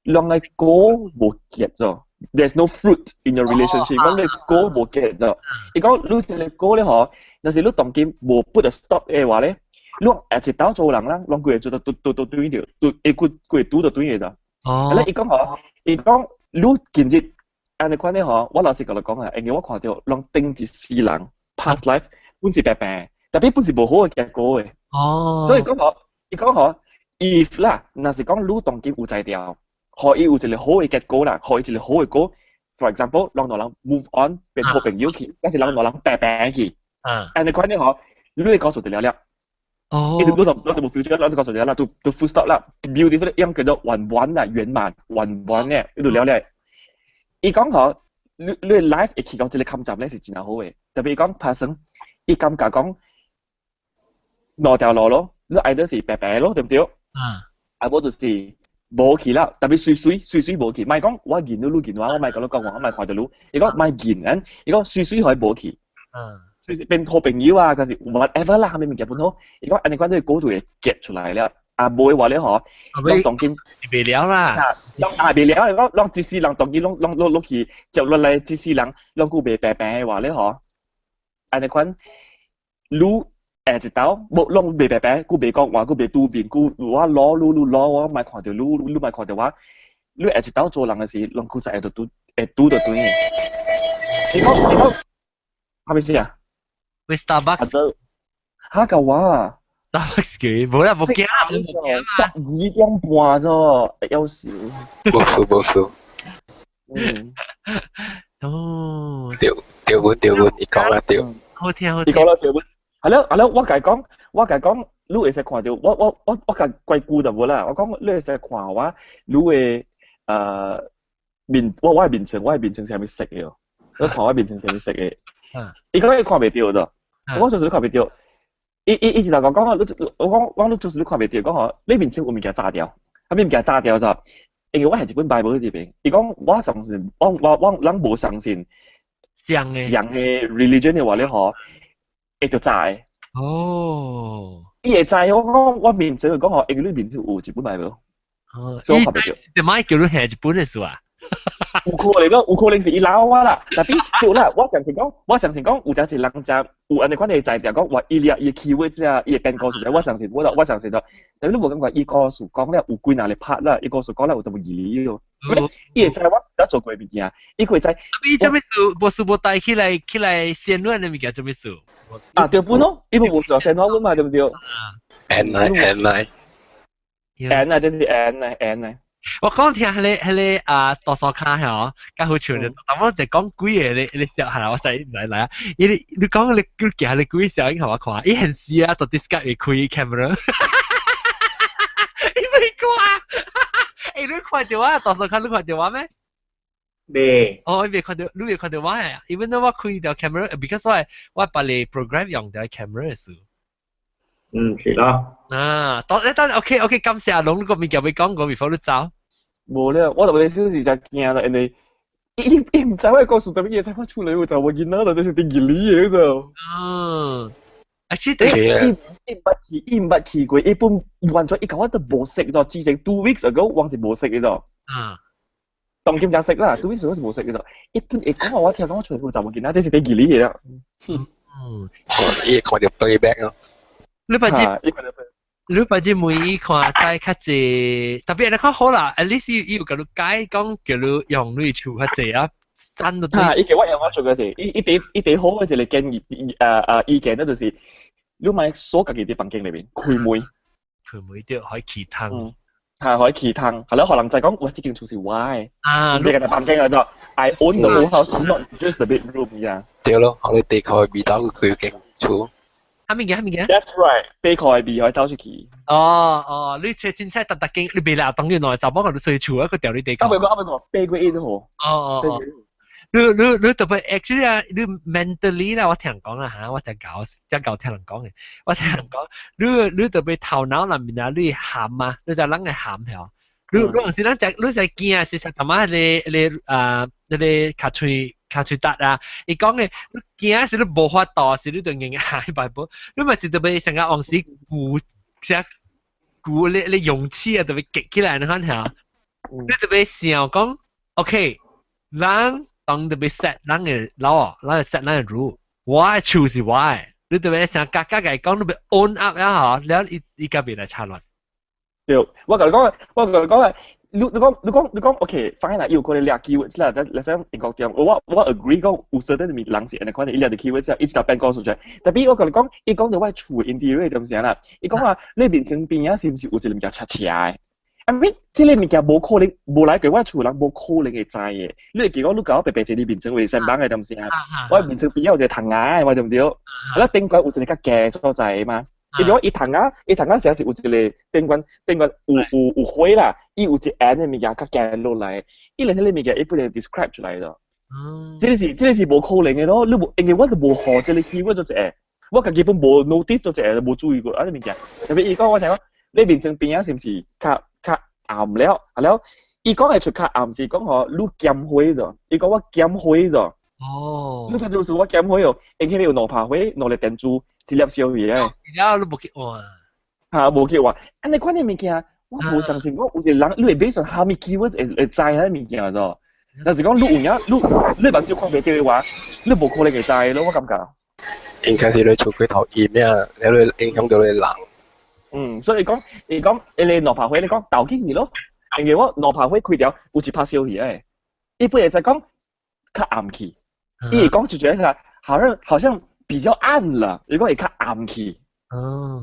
兩個果冇結咗 ，there's no fruit in your relationship。講你果冇結咗，伊講你隻果咧嗬，有時你同佢冇 put a stop 嘅話咧，你一直做人啦，兩個月做到對條，佢拄到對嘅咋。咧伊講嗬，伊講你今日按你看咧嗬，我老實講嚟講啊，因為我看到兩定一世人 past life。本是白病，特別本是無好嘅結果嘅。所以講我，伊講我 ，if 啦，若是講你當佢有才調，可以有一個好嘅結果啦，可以一個好嘅果。For example，讓人 move on 變好朋友去，但是讓人白病去。但係關鍵我，你會告訴得了。你就冇 future， 你就告訴得了，就 full stop 啦 ，beautiful 樣叫做完完啦，圓滿完嘅，你就了了。伊講我，你 life 一起講這個感覺咧是真係好嘅，特別講發生。伊感覺講攞條路咯，你愛得是白白咯，對唔對？無就是無去啦，特別水無去，唔係講我見到你見話，我唔係講你講話，我唔係看到你，伊講唔係見人，伊講水可以無去，變好朋友啊，嗰時 whatever 啦，係咪物件本好？伊講安尼講啲高度會結出來了，無嘅話咧嗬，讓當今未了啦，未了，伊講讓一世人當今落去接落來，一世人讓佢未白白嘅話咧嗬。安尼款，你知道，冇攏未白白，佢未講話，佢未拄邊，佢我攞，我咪看到你咪看到我，你知道做人嘅事，攏佢就會拄到對嘅。你講，係咪先啊？喂 Starbucks，嚇個話 ，Starbucks 嘅，冇啦，冇驚啦，12點半啫，有時。冇數。哦，條本，伊講啦條。好聽。伊講啦條本，係咯，我講，你會使看到，我講怪顧就冇啦。我講你會使看我，你會面，我係面前係咪食嘅？我看我面前係咪食嘅？伊講你看袂到啫，我上次看袂到。伊直頭講我就是你看袂到，講吼呢邊先有物件炸掉，後面物件炸掉咗，因為我係一本 Bible 裏邊，伊講我相信，我人無相信上嘅 religion 嘅話咧，嗬，會就炸嘅。哦。伊會炸，我面前講吼，因為裏邊就有一本 Bible。哦。所以我看袂到。點解叫你下一本嘅書啊？有可能是伊鬧我啦，但係對啦，我相信講，有陣時人就有安尼款嘅在條講話，伊嘅 keyword 啊，伊嘅變故事，我相信到，但係你冇感覺伊故事講咧有幾哪里拍啦，伊故事講咧有咁義理喎，伊會知我而做過嘅物件，伊會知。你做咩事？無帶起來先亂嘅物件做咩事？啊，對本咯，伊冇做先亂嘛，對唔對？N 啊，即係 N 啊。我講聽係啊，多數卡係較好笑嘅。但我就講幾嘢，你笑係啦，我就嚟啊！你講你行你幾時候已經係我看，伊現時啊，到 Discord 會開 camera， 你未看？誒，你看到啊？多數卡你看到啊咩？未。哦，你未看到我啊？Even though 我開條 camera，because 我把你 program 用條 camera 嘅事。是啦。啊，等 OK， 感謝阿龍，個物件未講過 before 你走。冇咧，我就你小時就驚啦，人哋伊唔知我告訴特別嘢睇翻出嚟，我就我見到就係啲義理嘢就。嗯，伊唔奇怪，伊本完全伊講我都冇識咗，之前 2 weeks ago 我是冇識嘅咗。啊，當劍就識啦，2 weeks ago 是冇識嘅咗。一般伊講我聽講我出嚟就冇見到，即係啲義理嘢啦。伊看到 playback 咯。你不知每一看再較濟，特別你看好啦 ，at least 要叫你解講叫你用你處較濟啊，真到。伊叫我用我做嘅啫，伊第好嘅就係建議意見咧，就是你買鎖家己啲房間裏邊開門啲可以起湯，係可以起湯，係咯，可能就係講哇，呢間厝是我嘅，唔係嘅房間嚟咗 ，I own the whole house, not just the bedroom 呀。對咯，我哋地蓋未走佢間厝。係咪嘅？That's right，地蓋未可以走出去。哦，你真係特經，你未嚟當然來，就幫佢哋睡厝一個掉你地蓋。啱啱飛過 A 都好。哦，你特別 actually 啊，你 mentally 啦，我聽人講啦嚇，我真搞聽人講嘅，我聽人講，你特別頭腦入面啊，你喊啊，你就諗係喊係。你有時咱你就驚啊，事實同埋你卡喙達啊，伊講嘅，你驚時你無法度，時你就硬喊白寶，你咪是特別成日往時鼓你勇氣啊，特別激起來，你看下，你特別想講 ，OK， 咱當特別 set 咱嘅老，咱 set 咱嘅 rule， 我係處是我嘅，你特別想家嘅講，你別 own up 啊嚇，然後伊個別來插落。對，我同你講啊，你講 OK，fine 啦，要過你兩 keywords 啦，你想英國講，我 agree 講有 certain 嘅人是安尼款嘅，伊兩啲 keywords 一直到變講出嚟。但係我同你講，伊講到我厝 interior 點樣啦，伊講話你面前邊啊是唔是有一個物件斜斜嘅？啊咪，即係物件冇可能，冇來過我厝人冇可能會知嘅。你係講你搞白白隻你面前衛生板嘅點樣啊？我面前邊有一個藤牙，我對唔對？我頂關有一個較夾所在嘛。如果伊藤啊成時有一個頂關有灰啦，伊有一眼嘅物件較夾落嚟，伊兩啲物件伊不能 describe 出嚟咯。即係冇可能嘅咯，你冇，因為我就冇學即係 keyword 咗隻，我根本冇 notice 咗隻，冇注意過啊啲物件。特別伊講我聽講，你面前邊啊是唔是較暗了？係咯，伊講係出較暗是講我你減灰咗，伊講我減灰咗。哦，你就是我減灰哦，因為有攞拍灰攞嚟電柱。一粒小魚嘅，然後你冇去換，嚇冇去換。安尼款嘅物件，我冇相信我有一個人，你會based on how many keywords 會知嗰啲物件咗。但是講你有影，你目睭看袂到嘅話，你冇可能會知咯，我感覺。應該是你做佢頭煙啊，你影響到你人。所以講，你攞拍灰，你講豆經驗咯。因為我攞拍灰開掉，有一拍小魚嘅。一般人就講較暗去，伊講就覺得好像。比較暗啦，如果係較暗去。哦。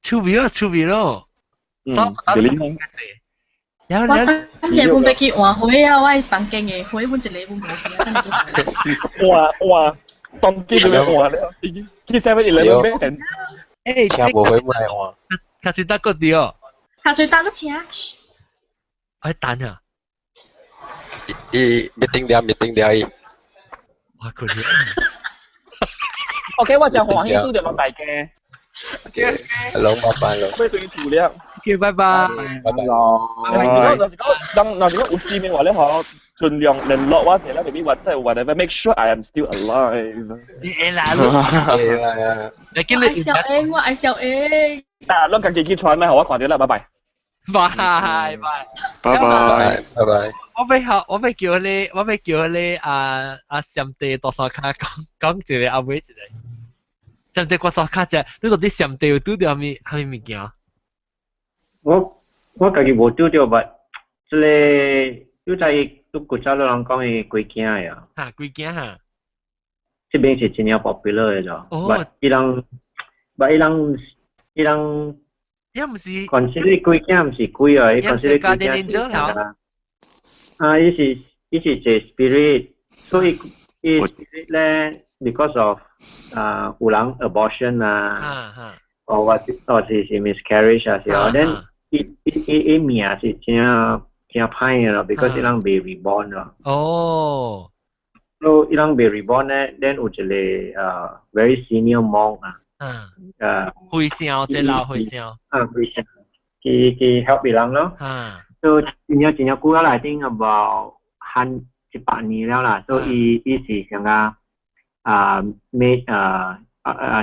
趣味咯。就你講。我這本要去換灰啊，我房間嘅灰本一個本冇去。換，當機就要換了。去 7-11買。誒，車無灰冇嚟換。卡最大個啲哦。卡最大個聽。我等下。meeting dia。哇！佢哋 OK，我就歡喜拄着落大嘅。Hello，拜拜咯。俾對圖了。OK，拜拜。拜拜。嗱，如果有事嘅話咧，我盡量聯絡或者咧，maybe 或者 whatever，make sure I am still alive。你啦，你叫你愛小 A， 我愛小 A。啊，你自己傳咩？我看到啦，拜拜。拜拜。我要叫你上帝多少卡講一個阿妹一個。上帝多少卡啫？你到底上帝有拄到咩物件？我家己無拄到吧，即個有在都國家都人講嘅鬼驚呀。嚇，鬼驚嚇。這邊是真係 popular 嘅咗。哦。伊人。又唔是。consider 鬼驚唔是鬼啊，伊 consider 鬼驚是啥啦？啊，伊是一個 spirit， 所以伊 spirit 咧 ，because of 有人 abortion 啊，或是 miscarriage 啊，時候，then 伊命是真歹嘅咯 ，because 伊人被 reborn 咯。哦。so 伊人被 reborn 咧 ，then 有一個very senior monk 啊。會聲，即老會聲。會聲，佢 help 人咯。so 真正久啦，I think about 100年了啦。so 伊是像個make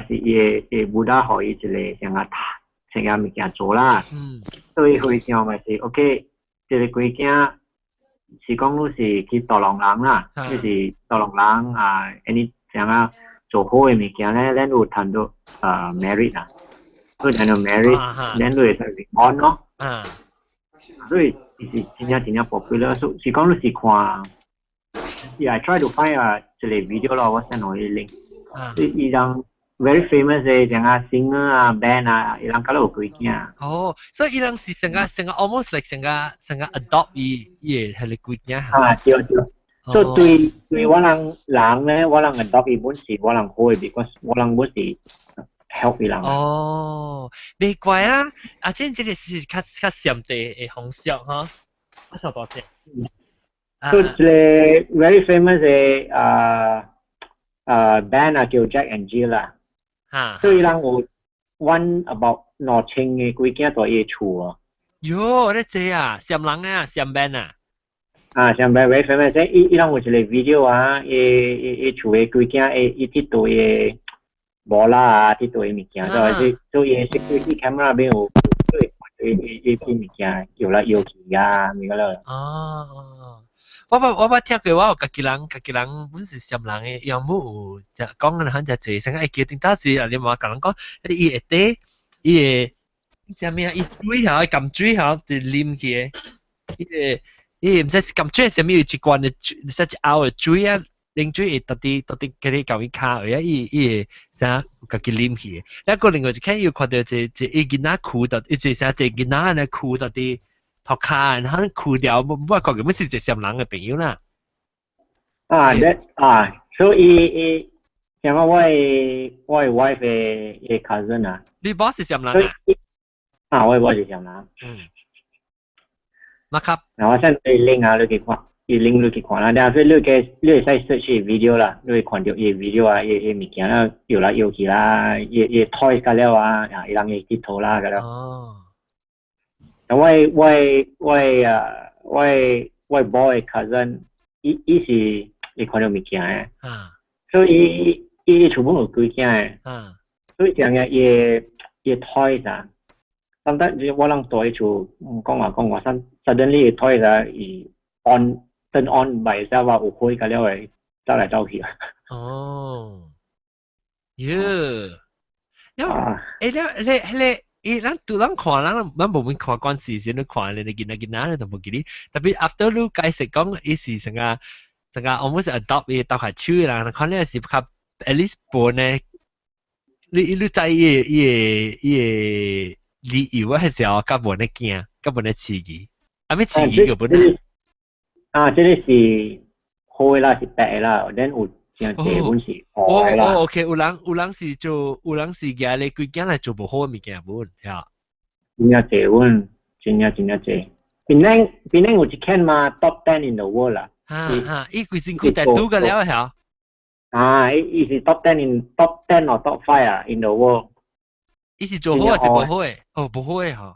是伊布達可以一個像個物件做啦。所以會聲咪是 OK， 這個鬼驚是講你是去導狼人啦，就是導狼人any 像個。做好嘅物件咧，咱有談到merit 啊，所以談到 merit， 咱就會係 reborn 咯。所以是真正 popular， 所以講你是看 ，I try to find 一個 video 咯，我 send 我啲 link。所以伊人 very famous 嘅，像啊 singer band 啊，伊人搞到有幾件。哦，所以伊人是成個 almost like 成個 adopt 伊係你幾件。對。so 對我人咧，我人 adopt 伊本是我人好嘅 because 我人本是 help 伊人。哦，未怪啊！即個是較上帝嘅方式嚇。我想多謝。so 一個 very famous 嘅band 叫 Jack and Jill 啦。所以人有 one about 兩千嘅幾件在伊厝啊。喲，你知啊？上人啊，上 band 啊。像 very famous， 伊人有一個 video 啊，伊厝嘅幾件，伊佚佗嘅無啦啊，佚佗嘅物件，所以security camera 邊有伊物件搖來搖去啊，咪個咯。哦，我聽過，我有家己人本是上人嘅，有冇有就講緊很就濟，成個叫定當時你話甲人講，伊會底，伊會啥物啊？伊水下撳水下，就啉去嘅，伊唔知是咁水係咩？一罐嘅水，即係熬嘅水啊，冷水會到啲嗰啲舊啲卡位啊，伊會啥家己啉去。一個另外一看要看到一囡仔褲到，一啥一囡仔咧褲到啲頭卡，然後褲掉，我覺得是一個上人嘅朋友啦。所以像我wife 嘅 cousin 啊。你 boss 是上人啊？我 boss 是上人。乜級？嗱，我 send 你 link 啊，你去看，伊 link 你去看啦。但係你會使 search video 啦，你會看到伊 video 啊，伊物件啦，搖來搖去啦，伊 toy 㗎了啊，伊人伊佚佗啦㗎了。哦。我 boy cousin， 伊是伊看到物件嘅。所以伊全部有幾件嘅。所以講嘅伊 toy 啊。sometimes 我人在厝講話suddenly toy 啊，伊 turn on by itself 話有開㗎了誒，走來走去啊。哦，喲，咱看，咱無免看關事先，你看你見你都冇記哩。特別 after 你解釋講，伊是成個 almost adopt 伊搭下手啦，看你是較 at least 半咧，你知伊理由係時候，甲半咧驚，甲半咧刺激，咩刺激個本來？這裡是好嘅啦，是白嘅啦，then 有像這本是好嘅啦。OK，有人是嘅，你佢驚嚟做無好嘅物件本，係。真係這本，真係。邊有一間嘛 top 10 in the world 啦。伊佢先佢第2個了係。伊是 top 10 or top 5啊 in the world。伊是做好还是不好诶？哦，不好诶哈。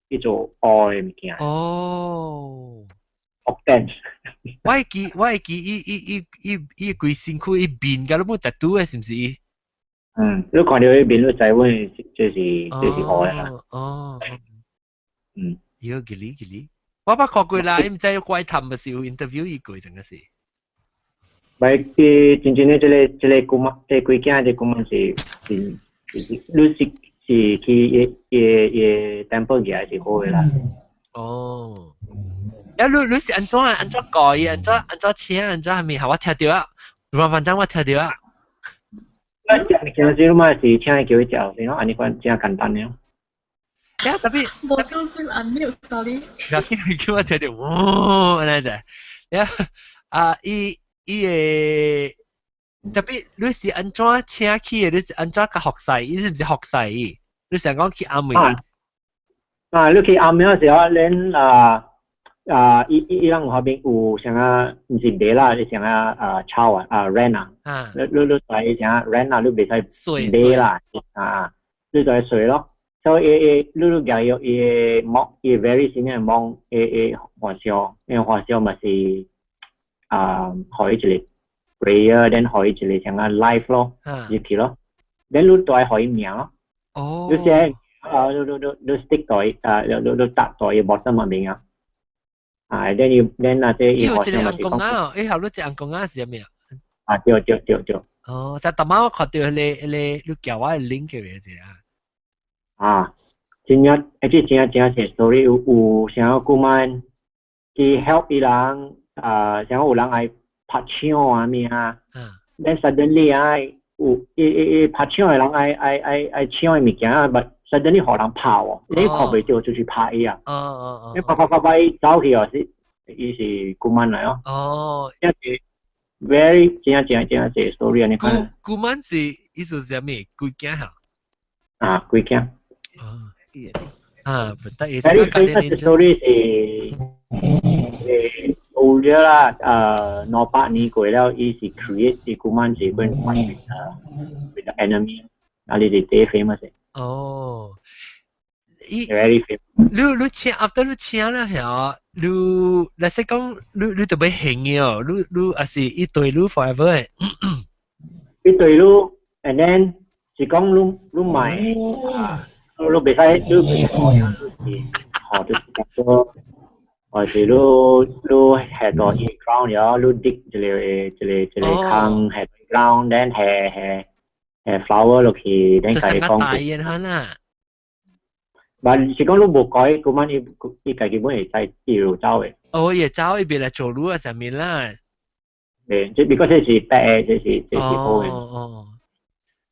伊做惡嘅物件。哦。top 10。我會記伊規身軀伊面甲都冇 tattoo 誒，是毋是伊？你看到伊面，你知阮就是惡嘅啦。哦。有記哩。我捌看過啦，伊毋知怪談咪是有 interview 伊過陣個是。咪佢真正咧，即個姑媽，即個囝，即個姑媽是去伊 temple 嘅是好嘅啦。哦。你是安怎改伊？安怎請？安怎係咪？我聽到啊，反正我聽到啊。其實你咪是請佢叫伊教先咯，安尼款真簡單嘅。特別我都是unmute sorry。特別叫我聽到，安尼啫。伊誒，特別你是安怎請去嘅？你是安怎甲學勢？伊是毋是學勢？你想講去阿妹？你去阿妹嘅時候，恁伊人後邊有像唔是買啦，你像炒rent 啊，你在像 rent 啊，你袂使買啦，你在水咯。所以你夾伊網伊 very 新嘅網花銷，因為花銷咪是可以一個 prayer， then 可以一個像life 咯，入去咯， then 你在可以名咯。你先你 stick 在你搭在伊 bottom 入面啊。then 那些伊有一個紅公仔，伊後你隻紅公仔是咩啊？對。哦，就頭晚我看到你叫我 link 嘅嘢啫啊。真係 story 有想要顧問去 help 伊人，想要有人愛拍槍啊咩啊。then suddenly 有伊拍槍嘅人愛槍嘅物件啊，but suddenly 互人拍喎，你看袂到就去拍伊啊。你拍伊走去哦，伊是顧問嚟哦。哦。即係 very 真係 story 啊！你看。顧問是意思是咩？鬼驚嚇？鬼驚。不得意思。Very famous story 是有咗啦，8年過了，伊是 create 是顧問是跟 fight with the enemy， 啊，你哋最 famous。哦。Very famous。你請 after 你請了後，你說講你特別興嘅哦，你還是一對你 forever 嘅。一對你 ，and then 是講你買，你袂使學就是或者你下到一 ground 了，你 dig 一個坑下 ground，then 下 flower 落去，then 佢講。大嘢嚇啦。但是講你無改，咁樣伊家己本會使自由走嘅。哦，也走一邊嚟做路啊上面啦。即係這是白嘅，這是好嘅。哦。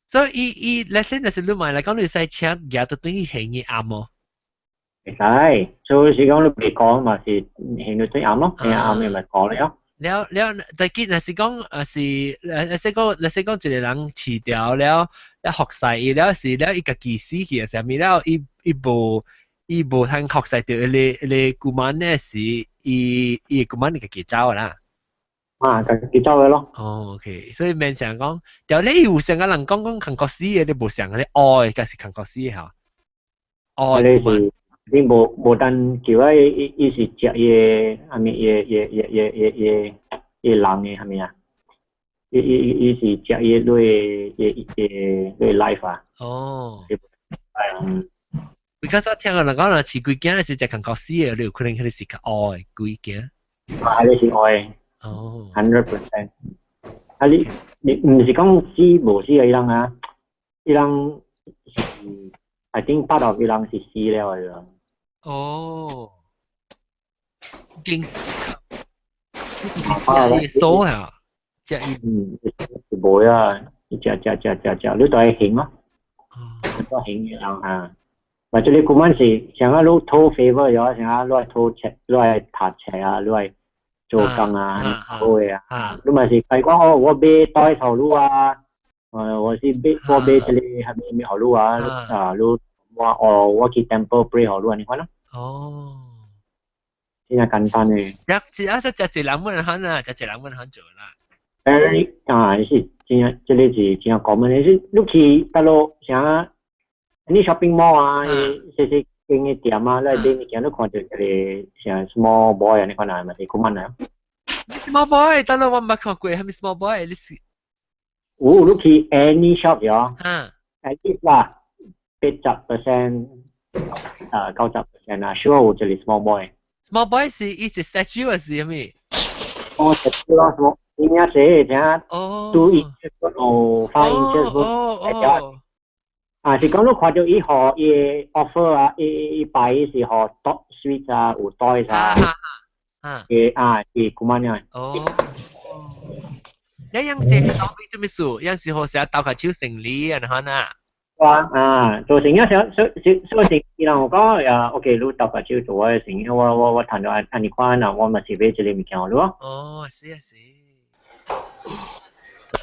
所以let's say 就是你買嚟講，你使請日都等於行嘅啱喎。唔使，所以是講你未講嘛，是行到最啱咯，行啱嘅咪講了。但係若是講若是講一個人辭掉了學勢，了是了伊家己死去嘅上面了，伊無通學勢到你顧問咧是伊顧問你家己走啦。家己走嘅咯。哦 ，OK， 所以免成講，但係你有成個人講韓國死嘅，你無成嗰啲愛，梗係韓國死嘅嚇。愛顧問。你無等叫啊！伊是食嘢，係咪嘢人嘅係咪啊？伊是食嘢對 life 啊。哦。because 我聽人講啦，似鬼驚咧是隻韓國死嘅，你有可能佢哋是較愛鬼驚。你是愛。哦。100%。你唔是講死無死嘅伊人啊？伊人是 I think part of 伊人是死了嘅。哦，驚死！食素啊，食冇啊，食，你都係興咯，都興嘅人啊。或者你顧問是想要攞偷 favor 咗，想要攞偷車，攞塔車啊，攞做工啊，好嘅啊。你咪是係講我俾帶頭路啊，我是俾這裡係咪好路啊？路。我去 temple pray 好多你看咯。哦。真係簡單嘅。只人問肯啊，只人問肯做啦。是这里是真讲门的，是你去大陆像你 shopping mall 啊，些经的店啊，那边你见到看到这里像 small boy 啊，你看哪嘛？是古曼啊 ？small boy，大陆我冇看过，係咪 small boy？你是？你去 any shop 咗？at least 啦，80%，90% 啊 ，sure 這裡 small boy。small boy 是一隻 statue 還是係咪？statue 咯，什麼？你咩寫？聽2 inches 5 inches 是講你看到伊號伊 offer 啊，伊擺是號 top suite 啊，有 toys 啊，古曼啊。你有時去當兵做咩事？有時候成日鬥下超成理啊，可能。做成一所以伊人我講呀 ，OK， 你鬥下超做嘅成，我談到安尼款啊，我咪是買這裡物件咯。是啊是。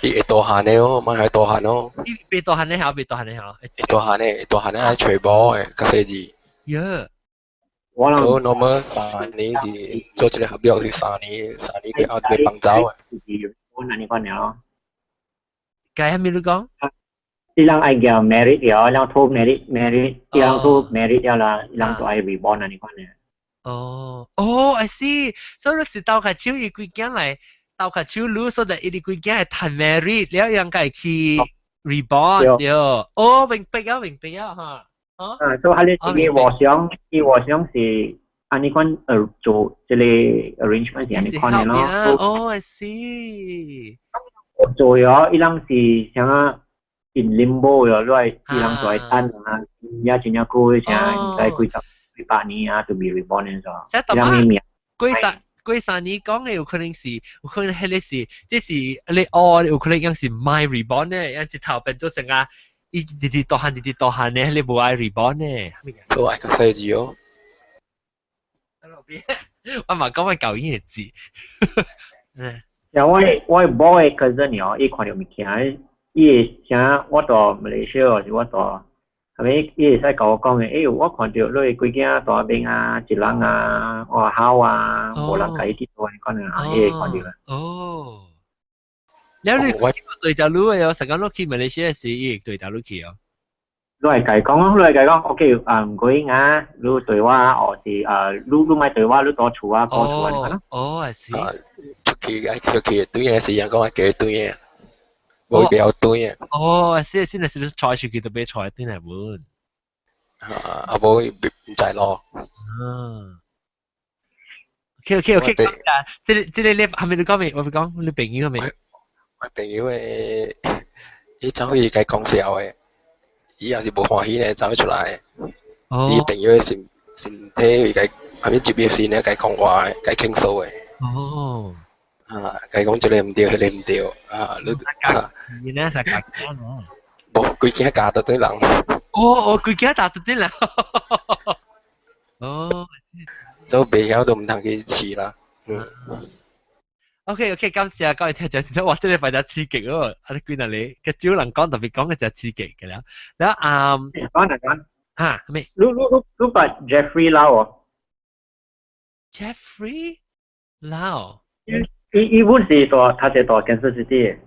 會大漢嘅哦，咪係大漢哦。別大漢嘅好，別大漢嘅好。大漢嘅係吹波嘅，個設計。所以我們3年是做這個合約是3年嘅後被綁走嘅。安尼款了。計係咪你講？伊人愛叫 merit 了，然後拖 merit，伊人拖 merit 了啦，伊人就愛 reborn 安尼款了。I see，所以你是鬥下手伊幾件嚟。鬥下手攞所以伊啲幾件係談 merit，แล้วยังไงคือ reborn เดียว明白嚇。所以佢我想是安尼款做這個 arrangement 是安尼款嘅咯。I see。做咗伊人是想啊 in limbo 咗，來伊人在等啊，也真係久，像在幾百年啊，to be reborn 嘅咗。伊人咩名？幾三年講嘅有可能是，有可能係你是，即是你有可能樣是 my reborn 咧，樣一頭變咗成啊，一啲大漢咧，你冇愛 reborn 咧。做愛個設計哦。我嘛講我舊語嘅字。我某個 cousin 哦，伊看到物件，伊想我到馬來西亞，是我到。係咪？伊會使甲我講嘅，我看到你幾件大兵啊、一人啊、外口啊，無人甲伊啲做安尼款啊，伊會看到啦。แล้ว你對條路嘅有成間屋企馬來西亞時，伊對條路去哦。你係計講 ，OK， 唔該啊，你對我或是你咪對我，你多處啊，多處安尼款咯。I see。出去對嘅時間講係幾對嘅。會比較對啊。先係是不是菜樹佢都俾菜啲嚟換？阿寶唔制咯。OK，即係你係咪你講咩？我講你朋友係咪？我朋友誒，伊走去計講笑嘅，伊也是無歡喜咧走出來。伊朋友係先睇計係咪接嘢先咧計講話計傾訴嘅。計講這裡唔對，那裡唔對你呢實夾乾喎。冇，佢驚嫁到對人。佢驚嫁到對人。做未曉都唔通去試啦。OK， 今次各位聽眾先，哇！真係快啲刺激咯！你見到你嘅招能講特別講嘅就係刺激嘅啦。แล้ว講嚇咩？รู้ป่ะ Jeffrey Lau 啊 ？Jeffrey Lau。伊本是他係做 Kansas City 嘅。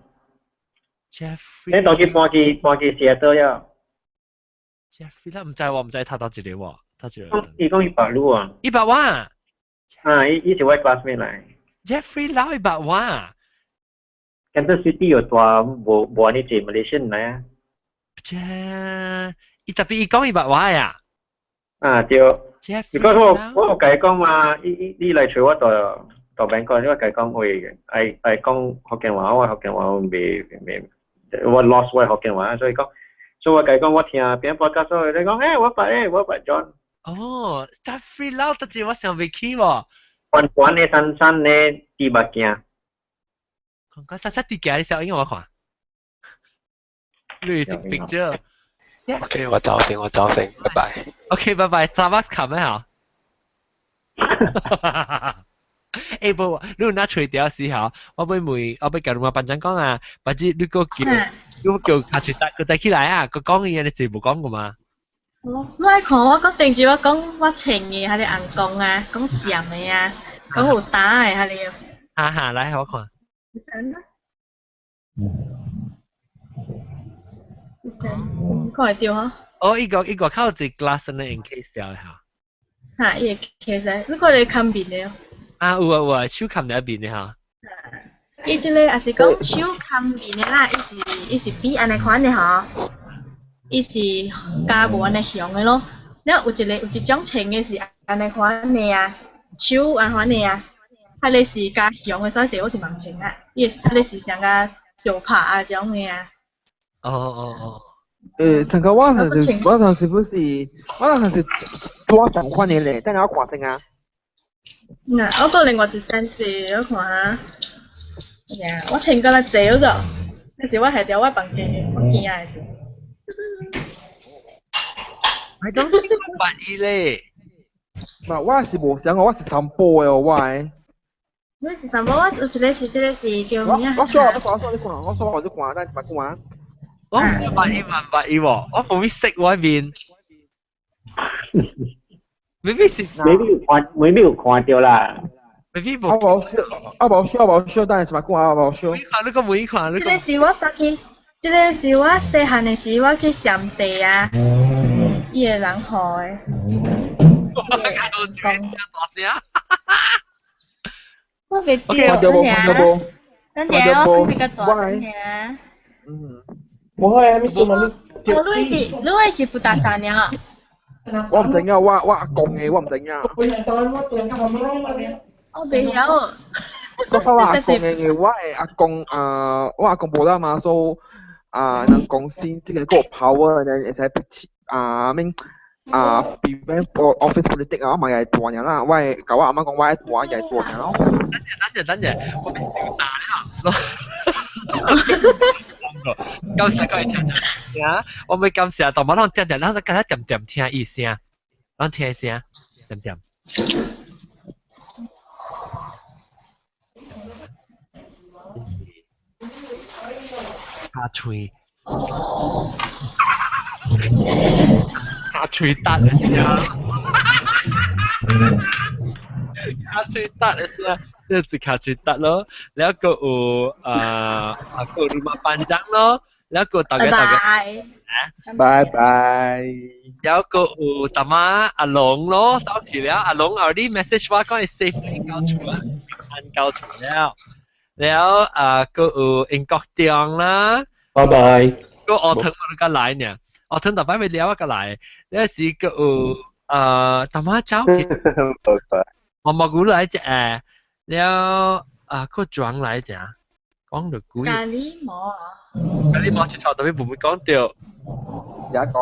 Jeffrey。你當佢搬去寫到呀 ？Jeffrey 啦，唔知喎，唔知他到幾年喎？他幾年？伊講100路啊。100萬。伊是我 classmate 嚟。Jeffrey Lau 100萬。Kansas City 有大無安尼濟 Malaysian 嚟啊。特別伊講100萬呀。對。Because 我有講嘛，伊嚟找我到邊個？因為佢講會係講福建話，我福建話我我 lost 我福建話，所以我佢講我聽邊個 podcast 所以你講我白 John。Jeffrey Lau 得住我上未去喎。關呢山呢第八件。講山第幾？你小英我看。你整 picture。OK， 我找先，拜拜。OK， 拜拜。Starbucks 卡咩好？不，你有拿吹掉時候，我俾教你班長講啊，或者你個叫下次佢帶起來啊，佢講嘅嘢你全部講噶嘛？你看我講定住我講我情嘅係你硬講啊，講鹹嘅啊，講有打嘅係你。來我看。看会到吼。哦，依個靠住 glass 呢 in case 了嚇。嚇，伊會其實你看你看面的哦。啊，有啊，手冚喺邊的嚇。伊即個也是講手看面的啦，伊是比安尼款的吼，伊是加無安尼香的咯。了有一種穿嘅是安尼款的啊，手安款的啊，迄個是加香的，所以我是盲穿啊。迄個是像個吊帕啊種的啊。哦。上個我上是不是？我上是拖上款的咧，等下我看先啊。我個另外一身是我看下。我穿過來坐咗，但是我係條我房間，我驚啊是。I don't think 8億咧。唔，我是無想我是三波嘅我誒。你是三波，我有一個是叫咩啊？我說，但係唔係我8億萬8億喎，我冇咩識喎呢邊。maybe 有看到啦。maybe 冇。我冇 show，但係我冇 show。你個每看，這個是我搭去，這個是我細漢的時我去上地啊，伊個人好誒。我未掉，等陣我比較大等陣。冇開啊！咩數嘛？你係不打針呀？我唔知啊，我阿公嘅，我唔知啊。我未有。我發我阿公嘅，我係阿公我阿公無啦嘛，所以能公司即係嗰個 power 咧，會使prevent office politics 啊，我咪係大人啦，我係教我阿媽講，我係大人咯。等陣，我未笑大啦。舊時佢聽啊，我咪舊時啊，同埋我聽然後佢喺點點聽一聲，我聽一聲，點點。下垂得嘅聲，下垂得嘅聲。即係卡住得咯，แล้วก็個 rumah panjang 咯，แล้วก็大家拜拜，แล้วก็ตามา阿龍咯，收起แล้ว阿龍เอา啲 message ว่าก็係 safe 應交處啊，安交處แล้วก็英國店啦，拜拜，個我聽我個來呢，我聽大擺會聊一個來，แล้ว是個ตามาเจ้า我冇估來隻แล้วก็จวง嚟จ้ะ講到古咖喱膜啊咖喱膜出錯特別唔會講到而家講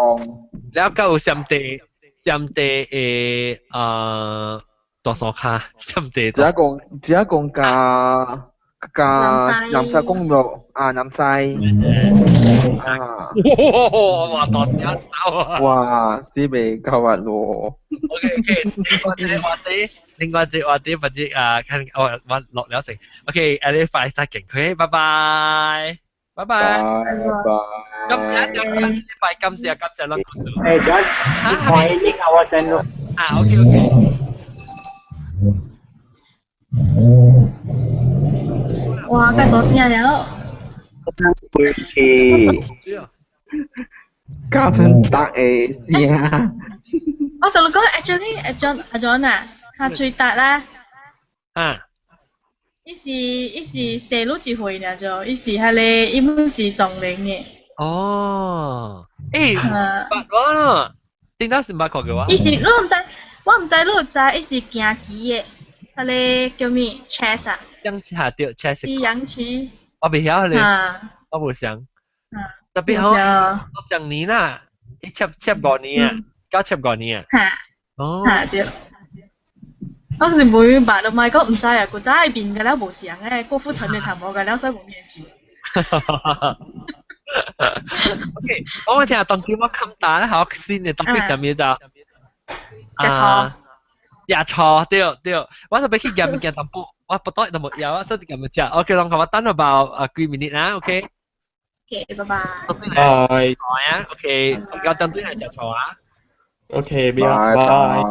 แล้วก็上地多數卡上地而家講南西公路南西哇多謝手啊哇是未夠啊咯 OK 另外一話題或者看我落了成 OK 你快晒勁佢拜拜今時啊咯John 你看一下我先咯OK 哇咁多聲了加成大嘅聲我同你講 actually 阿 John 啊他最大啦伊是細路一歲呢就伊是迄個伊本是壯齡嘅哦八個咯點解是八個嘅話伊是我唔知你有知伊是行棋嘅迄個叫咩 chess 啊楊枝下掉 chess 是楊枝我未曉佢我冇想特別好我上年啦一插5年啊9插5年啊哦對我是每白到咪講唔知啊，佢真係變嘅啦，無相嘅，郭富城嘅頭毛嘅啦，所以冇面住。OK， 我聽下當叫我冚大咧，我先嘅特別上面就日錯對，我就俾佢入面嘅淡薄，我不多就冇有啊，所以咁樣啫。OK，讓我等about 幾minutes啦 ，OK。OK，拜拜。拜。啊 ，OK，我等對係日錯啊。OK，拜拜。